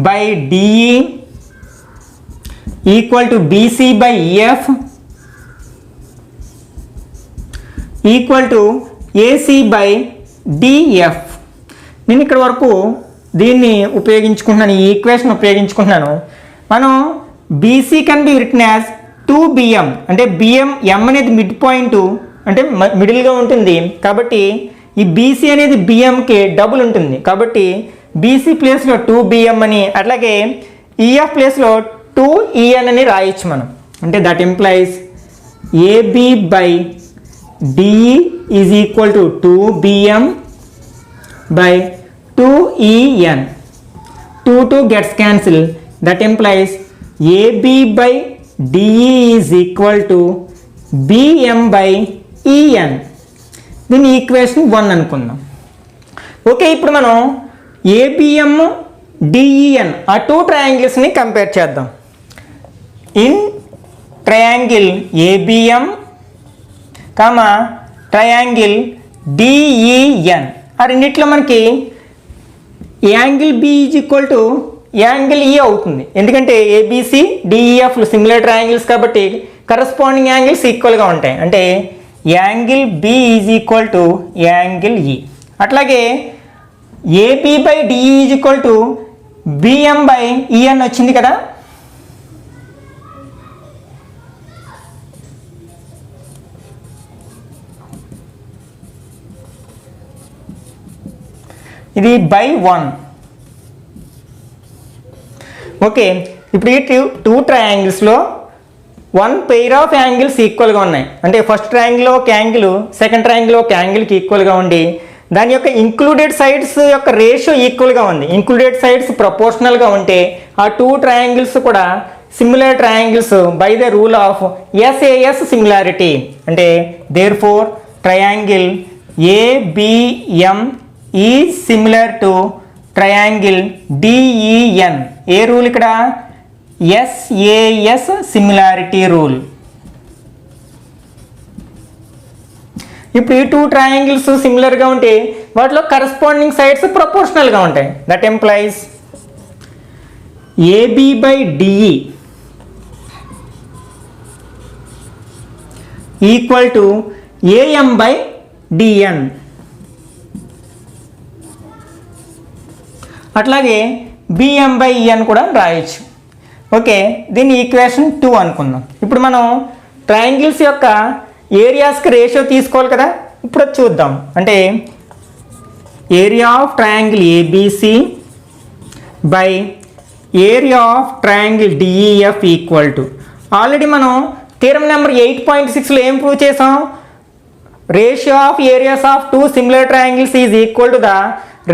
by DE equal to BC by EF equal to AC by DF. నేను ఇక్కడ వరకు దీన్ని ఉపయోగించుకుంటున్నాను, ఈ ఈక్వేషన్ ఉపయోగించుకుంటున్నాను. మనం BC can be written as 2bm, అంటే బిఎం ఎం అనేది మిడ్ పాయింట్ అంటే మిడిల్గా ఉంటుంది కాబట్టి ఈ బీసీ అనేది బిఎంకి డబుల్ ఉంటుంది కాబట్టి బీసీ ప్లేస్లో 2bm అని, అట్లాగే ఈఎఫ్ ప్లేస్లో 2en అని రాయొచ్చు మనం. అంటే that implies AB by DE is equal to 2bm by 2en. 2 gets cancelled. That implies AB by DE is equal to BM by EN. దీని ఈక్వేషన్ 1 అనుకుందాం. ఓకే, ఇప్పుడు మనం ABM DEN ఆ టూ ట్రయాంగిల్స్ని కంపేర్ చేద్దాం. In triangle ABM triangle DEN ఆ రెండిట్లో మనకి angle B is equal to angle E అవుతుంది. ఎందుకంటే ఏబిసి డిఈఎఫ్లు సిమిలర్ ట్రయాంగిల్స్ కాబట్టి కరస్పాండింగ్ యాంగిల్స్ ఈక్వల్గా ఉంటాయి. అంటే angle B is equal to angle E. అట్లాగే AB by DE is equal to BM by EN వచ్చింది కదా. ఇది బై 1. ఓకే, ఇప్పుడు ఈ టూ ట్రయాంగిల్స్లో 1 పెయిర్ ఆఫ్ యాంగిల్స్ ఈక్వల్గా ఉన్నాయి. అంటే ఫస్ట్ ట్రయాంగిల్లో ఒక యాంగిల్, సెకండ్ ట్రయాంగిల్లో ఒక యాంగిల్కి ఈక్వల్గా ఉండి దాని యొక్క ఇంక్లూడెడ్ సైడ్స్ యొక్క రేషియో ఈక్వల్గా ఉంది. ఇంక్లూడెడ్ సైడ్స్ ప్రపోర్షనల్గా ఉంటే ఆ టూ ట్రయాంగిల్స్ కూడా similar triangles by the rule of SAS similarity. అంటే therefore triangle ABM is similar to triangle DEN. ఏ రూల్ ఇక్కడ? SAS similarity rule. ఇప్పుడు ఈ టూ ట్రయాంగిల్స్ సిమిలర్గా ఉంటే వాటిలో కరస్పాండింగ్ సైడ్స్ ప్రపోర్షనల్గా ఉంటాయి. That implies AB by DE equal to AM by DN. అట్లాగే బిఎం బై ఈఎన్ కూడా రాయొచ్చు. ఓకే, దీన్ని ఈక్వేషన్ 2 అనుకుందాం. ఇప్పుడు మనం ట్రయాంగిల్స్ యొక్క ఏరియాస్కి రేషియో తీసుకోవాలి కదా. ఇప్పుడు చూద్దాం. అంటే area of triangle ABC by area of triangle DEF equal to, already మనం థీరం నెంబర్ 8.6లో ఏం ప్రూవ్ చేసాం? Ratio of areas of two similar triangles is equal to the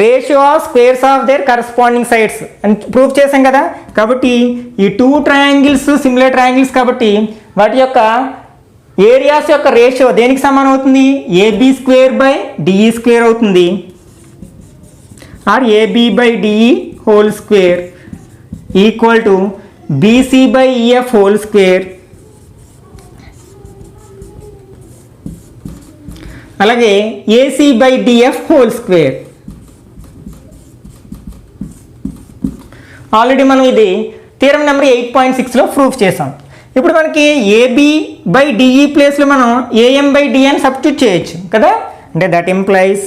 ratio of squares of their corresponding sides అని ప్రూవ్ చేసాం కదా. కాబట్టి ఈ టూ ట్రయాంగిల్స్ సిమిలర్ ట్రయాంగిల్స్ కాబట్టి వాటి యొక్క ఏరియాస్ యొక్క రేషియో దేనికి సమానం అవుతుంది? AB square by DE square అవుతుంది. Or AB by DE whole square equal to BC by EF whole square. అలాగే AC by DF whole square. Already మనం ఇది థీరం నెంబర్ 8.6లో ప్రూఫ్ చేసాం. ఇప్పుడు మనకి ఏబి బై డిఈ ప్లేస్లో మనం ఏఎం బై డిఎన్ సబ్స్టిట్యూట్ చేయొచ్చు కదా. అంటే that implies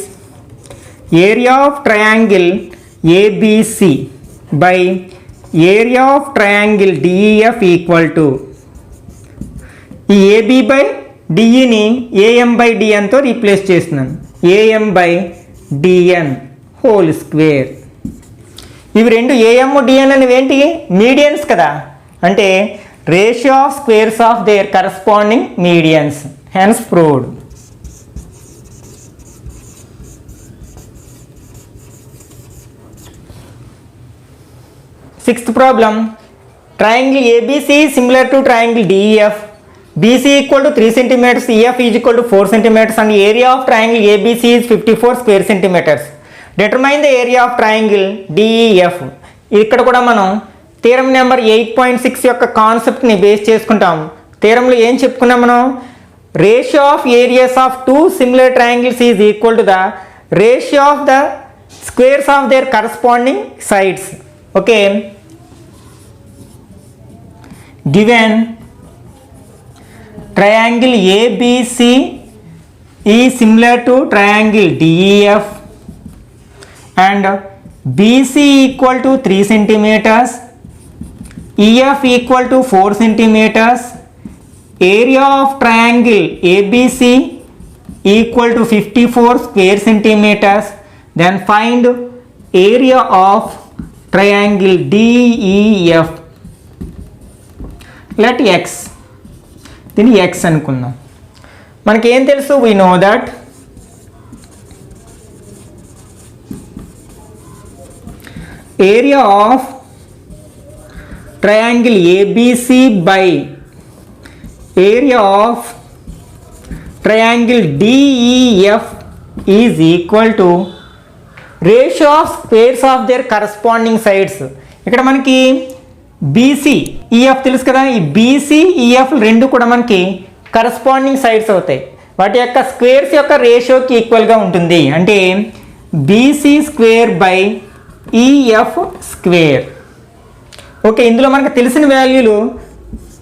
area of triangle ABC by area of triangle DEF equal to ఈ ఏబి బై డిఈని ఏఎం బై డిఎన్తో రీప్లేస్ చేస్తున్నాను. AM by DN whole square. ఇవి రెండు ఏఎం డిఎన్ అనేవి ఏంటి? మీడియన్స్ కదా. అంటే ratio of squares of their corresponding medians, hence proved. Sixth problem, triangle ABC similar to triangle DEF. BC equal to 3 centimeters, EF is equal to 4 centimeters and area of triangle ABC is 54 square centimeters. Determine the area of triangle DEF. ఇక్కడ కూడా మనం థీరం నెంబర్ 8.6 యొక్క కాన్సెప్ట్ని బేస్ చేసుకుంటాం. థీరంలో ఏం చెప్పుకున్నాం మనం? Ratio of areas of two similar triangles is equal to the ratio of the squares of their corresponding sides. Okay, given triangle ABC is similar to triangle DEF and BC equal to 3 centimeters, EF equal to 4 centimeters, area of triangle ABC equal to 54 square centimeters, then find area of triangle DEF. Let x, దీన్ని x అనుకుందాం. మనకి ఏం తెలుసు, we know that area of triangle ABC by area of triangle DEF is equal to ratio of squares of their corresponding sides. ఇక్కడ మనకి BC EF తెలుసు కదా, ఈ BC EF రెండు కూడా మనకి కరస్పాండింగ్ సైడ్స్ అవుతాయి. వాటి యొక్క స్క్వేర్స్ యొక్క రేషియోకి ఈక్వల్గా ఉంటుంది. అంటే BC square by EF square. Okay, ఇందులో మనకు తెలిసిన వాల్యూలు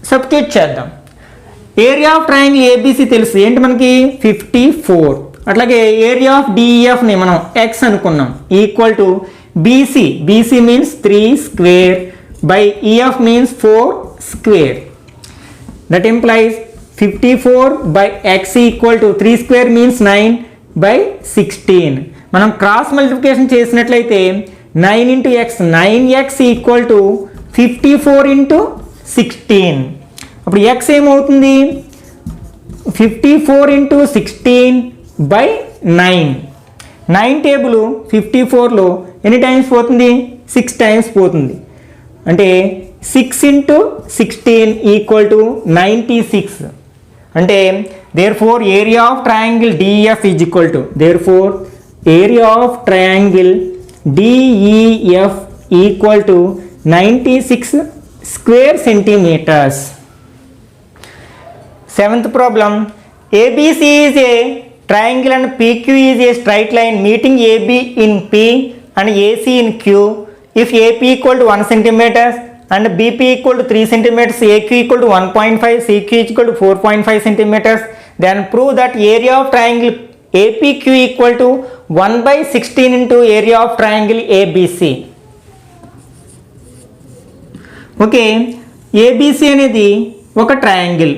సబ్స్టిట్యూట్ చేద్దాం. ఏరియా ఆఫ్ ట్రయాంగిల్ ABC తెలుసు, ఏంటి మనకి 54. అట్లాగే ఏరియా ఆఫ్ DEFని మనం x అనుకున్నాం, equal to BC means 3 square by EF means 4 square. That implies 54 by x equal to 3 square means 9 by 16. మనం క్రాస్ మల్టిప్లికేషన్ చేసినట్లయితే 9 into x, 9x equal to 54 into 16. అప్పుడు x ఏమవుతుంది, 54 into 16 by 9. 9 టేబుల్ 54లో ఎన్ని టైమ్స్ పోతుంది, 6 టైమ్స్ పోతుంది. అంటే 6 into 16 equal to 96. అంటే therefore area of triangle DEF is equal to, therefore area of triangle DEF equal to 96 square centimeters. Seventh problem, ABC is a triangle and PQ is a straight line meeting AB in P and AC in Q. If AP equal to 1 centimeters and BP equal to 3 centimeters, AQ equal to 1.5, CQ equal to 4.5 centimeters, then prove that area of triangle APQ equal to 1 by 16 into area of triangle ABC. Okay, ABC అనేది ఒక ట్రయాంగిల్.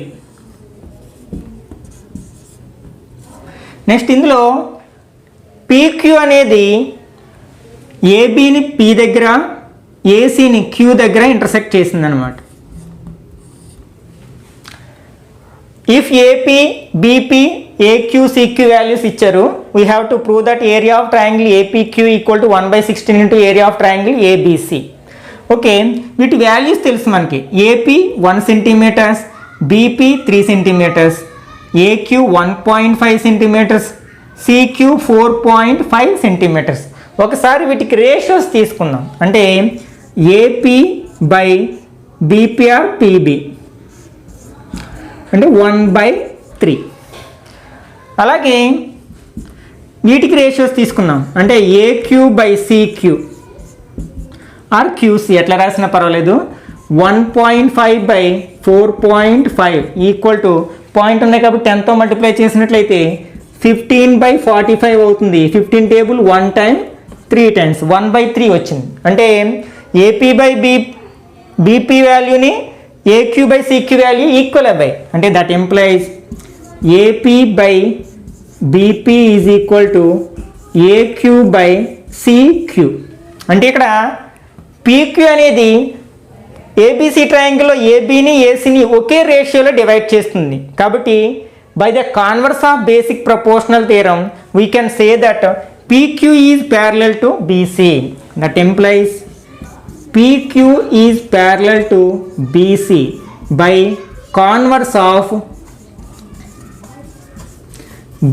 నెక్స్ట్ ఇందులో PQ అనేది ఏబీని పి దగ్గర, ఏసీని క్యూ దగ్గర ఇంటర్సెక్ట్ చేసిందనమాట. If AP BP AQ CQ values ఇచ్చారు, we have to prove that area of triangle APQ equal to 1/16 into area of triangle ABC. Okay, వీటి వాల్యూస్ తెలుసు మనకి. AP 1 centimetres, BP 3 centimetres, AQ 1.5 centimetres, CQ 4.5 centimetres. ఒకసారి వీటికి రేషియోస్ తీసుకుందాం. అంటే ఏపీ బై బీపీఆర్ పీబీ అంటే 1/3. అలాగే వీటికి రేషియోస్ తీసుకుందాం. అంటే AQ by CQ or QC ఎట్లా రాసినా పర్వాలేదు. 1.5 బై 4.5 ఈక్వల్ టు పాయింట్ ఉన్నాయి కాబట్టి 10తో మల్టిప్లై చేసినట్లయితే 15/45 అవుతుంది. 15 టేబుల్ 1 టైం 3 టైమ్స్ 1/3 వచ్చింది. అంటే ఏపీ బై బీపీ వాల్యూని AQ by CQ value equal అవ్వాయి. అంటే that implies AP by BP is equal to AQ by CQ. అంటే ఇక్కడ పీక్యూ అనేది ఏబీసీ ట్రయాంగిల్లో ఏబీని ఏసీని ఒకే రేషియోలో డివైడ్ చేస్తుంది. కాబట్టి by the converse of basic proportional theorem we can say that PQ is parallel to BC. That implies PQ is parallel to BC by converse of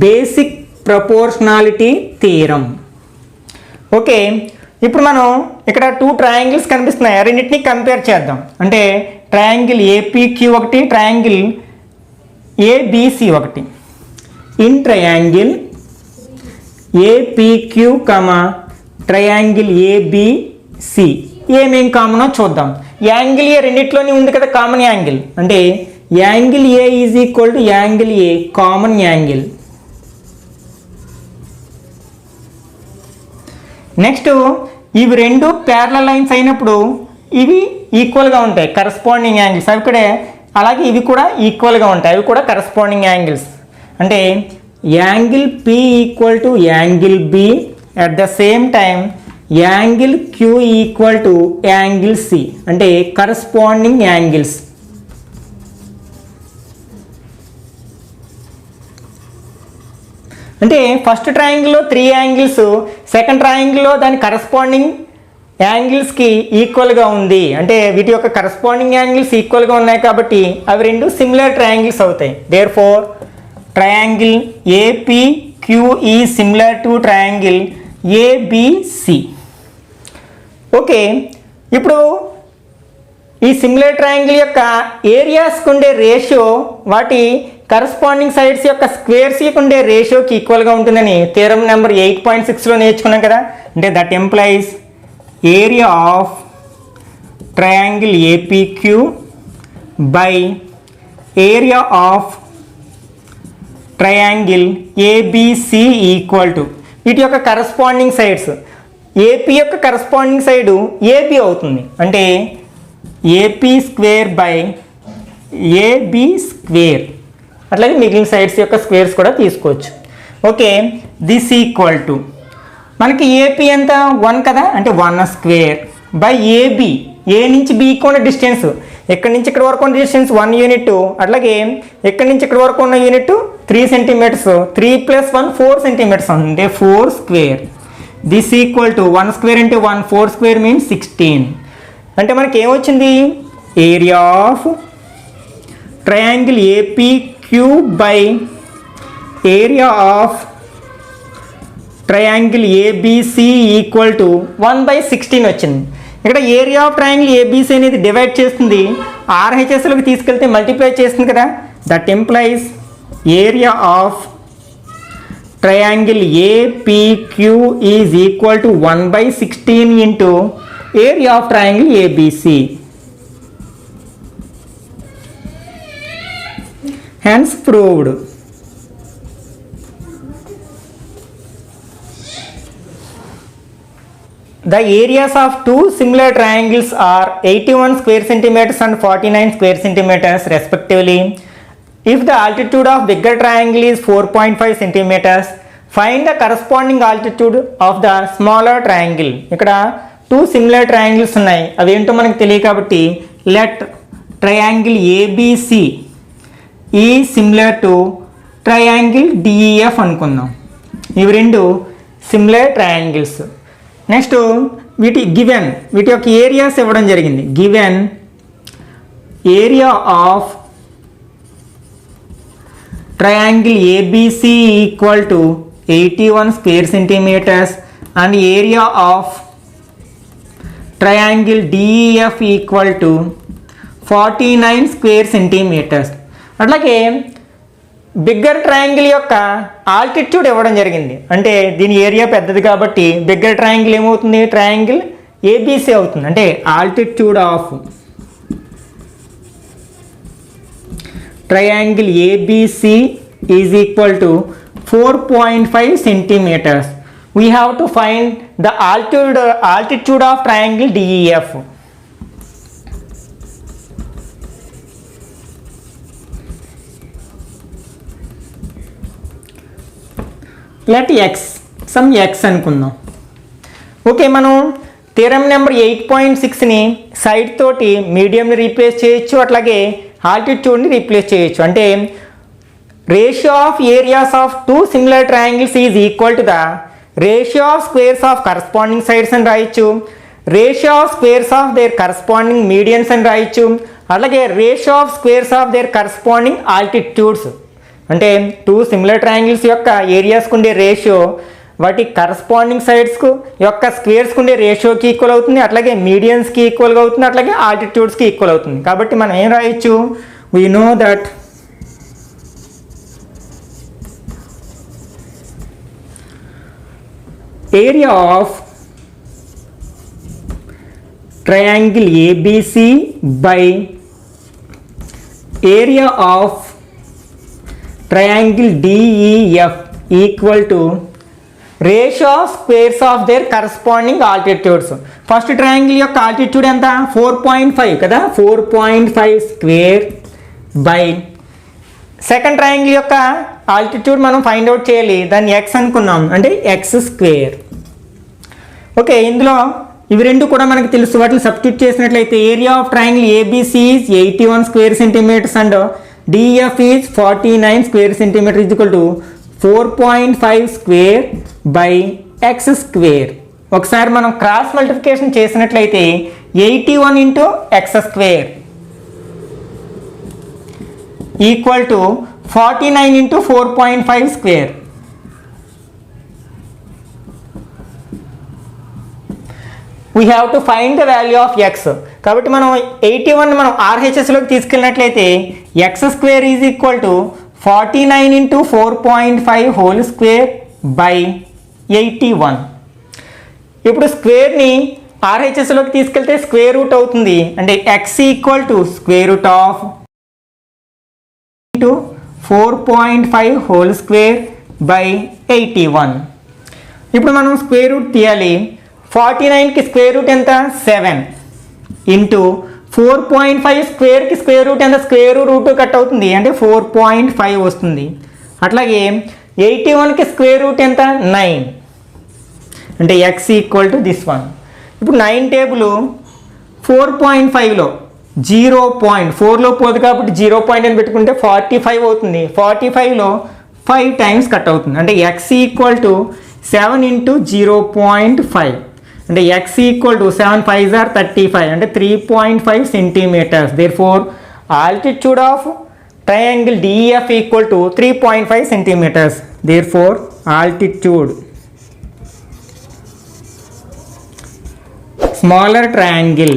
basic proportionality theorem. Okay, ఇప్పుడు మనం ఇక్కడ 2 ట్రయాంగిల్స్ కనిపిస్తున్నాయి, రెండింటిని కంపేర్ చేద్దాం. అంటే ట్రయాంగిల్ ఏపీక్యూ ఒకటి, ట్రయాంగిల్ ఏబిసి ఒకటి. In triangle APQ comma triangle ABC ఏమేం కామనో చూద్దాం. యాంగిల్ ఏ రెండిట్లోనే ఉంది కదా కామన్ యాంగిల్, అంటే angle A is equal to angle A common angle. Next ఇవి రెండు ప్యారలల్ లైన్స్ అయినప్పుడు ఇవి ఈక్వల్గా ఉంటాయి కరస్పాండింగ్ యాంగిల్స్, అవి కూడా అలాగే ఇవి కూడా ఈక్వల్గా ఉంటాయి, అవి కూడా కరస్పాండింగ్ యాంగిల్స్. అంటే angle P equal to angle B, at the same time angle Q equal to angle C, అంటే కరస్పాండింగ్ యాంగిల్స్. అంటే ఫస్ట్ ట్రయాంగిల్లో 3 యాంగిల్స్, సెకండ్ ట్రయాంగిల్లో దాని కరస్పాండింగ్ యాంగిల్స్కి ఈక్వల్గా ఉంది, అంటే వీటి యొక్క కరస్పాండింగ్ యాంగిల్స్ ఈక్వల్గా ఉన్నాయి కాబట్టి అవి రెండు సిమిలర్ ట్రయాంగిల్స్ అవుతాయి. Therefore triangle APQ is similar to triangle ABC. Okay, ఇప్పుడు ఈ సిమిలర్ ట్రయాంగిల్ యొక్క ఏరియాస్కి ఉండే రేషియో వాటి కరస్పాండింగ్ సైడ్స్ యొక్క స్క్వేర్స్కి ఉండే రేషియోకి ఈక్వల్గా ఉంటుందని థియరం నెంబర్ 8.6లో నేర్చుకున్నాం కదా. అంటే that implies area of triangle APQ by area of triangle ABC equal to వీటి యొక్క కరస్పాండింగ్ సైడ్స్. ఏపీ యొక్క కరస్పాండింగ్ సైడు ఏబి అవుతుంది, అంటే AP square by AB square. అట్లాగే మిగిలిన సైడ్స్ యొక్క స్క్వేర్స్ కూడా తీసుకోవచ్చు. ఓకే, దిస్ ఈక్వల్ టు మనకి ఏపీ ఎంత 1 కదా, అంటే 1 స్క్వేర్ బై ఏబి, ఏ నుంచి బికి ఉన్న డిస్టెన్స్, ఎక్కడి నుంచి ఇక్కడ వరకు ఉన్న డిస్టెన్స్ 1 యూనిట్, అట్లాగే ఎక్కడి నుంచి ఇక్కడ వరకు ఉన్న యూనిట్ 3 సెంటీమీటర్స్, 3 + 1 4 సెంటీమీటర్స్, అంటే 4 square. This equal to 1 square అంటే 1, 4 స్క్వేర్ మీన్స్ 16. అంటే మనకి ఏమొచ్చింది, area of triangle APQ by area of triangle ABC equal to 1/16 వచ్చింది. ఇక్కడ ఏరియా ఆఫ్ ట్రయాంగిల్ ఏబిసి అనేది డివైడ్ చేస్తుంది, ఆర్హెచ్ఎస్లోకి తీసుకెళ్తే మల్టిప్లై చేస్తుంది కదా. That implies area of triangle APQ is equal to 1/16 into area of triangle ABC. Hence proved. The areas of two similar triangles are 81 square centimeters and 49 square centimeters respectively. If the altitude of bigger triangle is 4.5 centimeters, find the corresponding altitude of the smaller triangle. ఇక్కడ 2 similar triangles ఉన్నాయి, అవి ఏంటో మనకు తెలియదు కాబట్టి let triangle ABC ఈ సిమిలర్ టు ట్రయాంగిల్ డిఈఎఫ్ అనుకుందాం. ఇవి రెండు సిమిలర్ ట్రయాంగిల్స్. నెక్స్ట్ వీటి యొక్క ఏరియాస్ ఇవ్వడం జరిగింది. Given area of triangle ABC equal to 81 square centimetres and area of triangle DEF equal to 49 square centimetres. అట్లాగే బిగ్గర్ ట్రయాంగిల్ యొక్క ఆల్టిట్యూడ్ ఇవ్వడం జరిగింది, అంటే దీని ఏరియా పెద్దది కాబట్టి బిగ్గర్ ట్రయాంగిల్ ఏమవుతుంది, ట్రయాంగిల్ ఏబిసి అవుతుంది. అంటే altitude of triangle ABC is equal to 4.5 centimeters. We have to find the altitude of triangle DEF. Let X some X అనుకుందాం. ఓకే, మనం థియరం నెంబర్ 8.6ని సైడ్ తోటి మీడియంని రీప్లేస్ చేయొచ్చు, అట్లాగే ఆల్టిట్యూడ్ని రీప్లేస్ చేయొచ్చు. అంటే ratio of areas of 2 similar triangles is equal to the ratio of squares of corresponding sides అని రాయొచ్చు, ratio of squares of their corresponding medians అని రాయొచ్చు, అలాగే ratio of squares of their corresponding altitudes. అంటే 2 సిమిలర్ ట్రయాంగిల్స్ యొక్క ఏరియాస్కి ఉండే రేషియో వాటి కరస్పాండింగ్ సైడ్స్కు యొక్క స్క్వేర్స్కి ఉండే రేషియోకి ఈక్వల్ అవుతుంది, అట్లాగే మీడియన్స్కి ఈక్వల్గా అవుతుంది, అట్లాగే ఆల్టిట్యూడ్స్కి ఈక్వల్ అవుతుంది. కాబట్టి మనం ఏం రాయొచ్చు, we know that area of triangle ABC by area of triangle DEF equal to ratio of squares of their corresponding altitudes. First triangle యొక్క ఆల్టిట్యూడ్ ఎంత 4.5 కదా, 4.5 స్క్వేర్ బై సెకండ్ ట్రయాంగిల్ యొక్క ఆల్టిట్యూడ్ మనం ఫైండ్ అవుట్ చేయాలి, దాన్ని x అనుకున్నాం అంటే x స్క్వేర్. ఓకే, ఇందులో ఇవి రెండు కూడా మనకు తెలుసు, వాటిని సబ్స్టిట్యూట్ చేసినట్లయితే area of triangle ABC is 81 square centimetres and DF is 49 square centimetre is equal to 4.5 square by x square. ఒకసారి మనం క్రాస్ మల్టిప్లికేషన్ చేసినట్లయితే 81 into x square equal to 49 into 4.5 square. We have to find the value of x. కాబట్టి మనం 81 మనం ఆర్హెచ్ఎస్లోకి తీసుకెళ్ళినట్లయితే x square is equal to 49 into 4.5 whole square by 81. ఇప్పుడు స్క్వేర్ని ఆర్హెచ్ఎస్లోకి తీసుకెళ్తే స్క్వేర్ రూట్ అవుతుంది, అంటే X equal to square root of into 4.5 whole square by 81. ఇప్పుడు మనం స్క్వేర్ రూట్ తీయాలి. 49కి స్క్వేర్ రూట్ ఎంత 7 ఇంటూ 4.5 స్క్వేర్కి స్క్వేర్ రూట్ ఎంత, స్క్వేర్ రూట్ కట్ అవుతుంది అంటే 4.5 వస్తుంది. అట్లాగే 81కి స్క్వేర్ రూట్ ఎంత 9 అంటే X equal to this one. ఇప్పుడు 9 టేబుల్ 4.5లో 0.4లో పోదు కాబట్టి 0 అని పెట్టుకుంటే 45 అవుతుంది. 45లో 5 టైమ్స్ కట్ అవుతుంది అంటే ఎక్స్ ఈక్వల్ టు 7 ఇంటూ 0.5 అంటే X equal to 7 5s are 35 అంటే 3.5 centimetres. Therefore altitude of triangle DF equal to 3.5 centimetres. Therefore altitude smaller triangle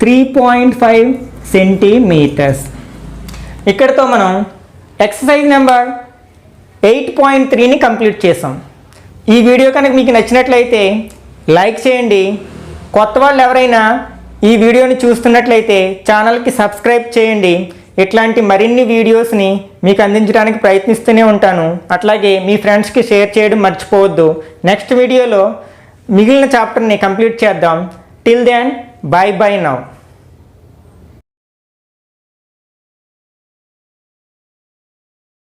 (3.5 centimetres). ఇక్కడితో మనం ఎక్సర్సైజ్ నెంబర్ 8.3ని కంప్లీట్ చేసాం. ఈ వీడియో కనుక మీకు నచ్చినట్లయితే లైక్ చేయండి. కొత్త వాళ్ళు ఎవరైనా ఈ వీడియోని చూస్తున్నట్లయితే ఛానల్కి సబ్స్క్రైబ్ చేయండి. ఇట్లాంటి మరిన్ని వీడియోస్ని మీకు అందించడానికి ప్రయత్నిస్తూనే ఉంటాను. అట్లాగే మీ ఫ్రెండ్స్కి షేర్ చేయడం మర్చిపోవద్దు. నెక్స్ట్ వీడియోలో మిగిలిన చాప్టర్ని కంప్లీట్ చేద్దాం. Till then bye bye now.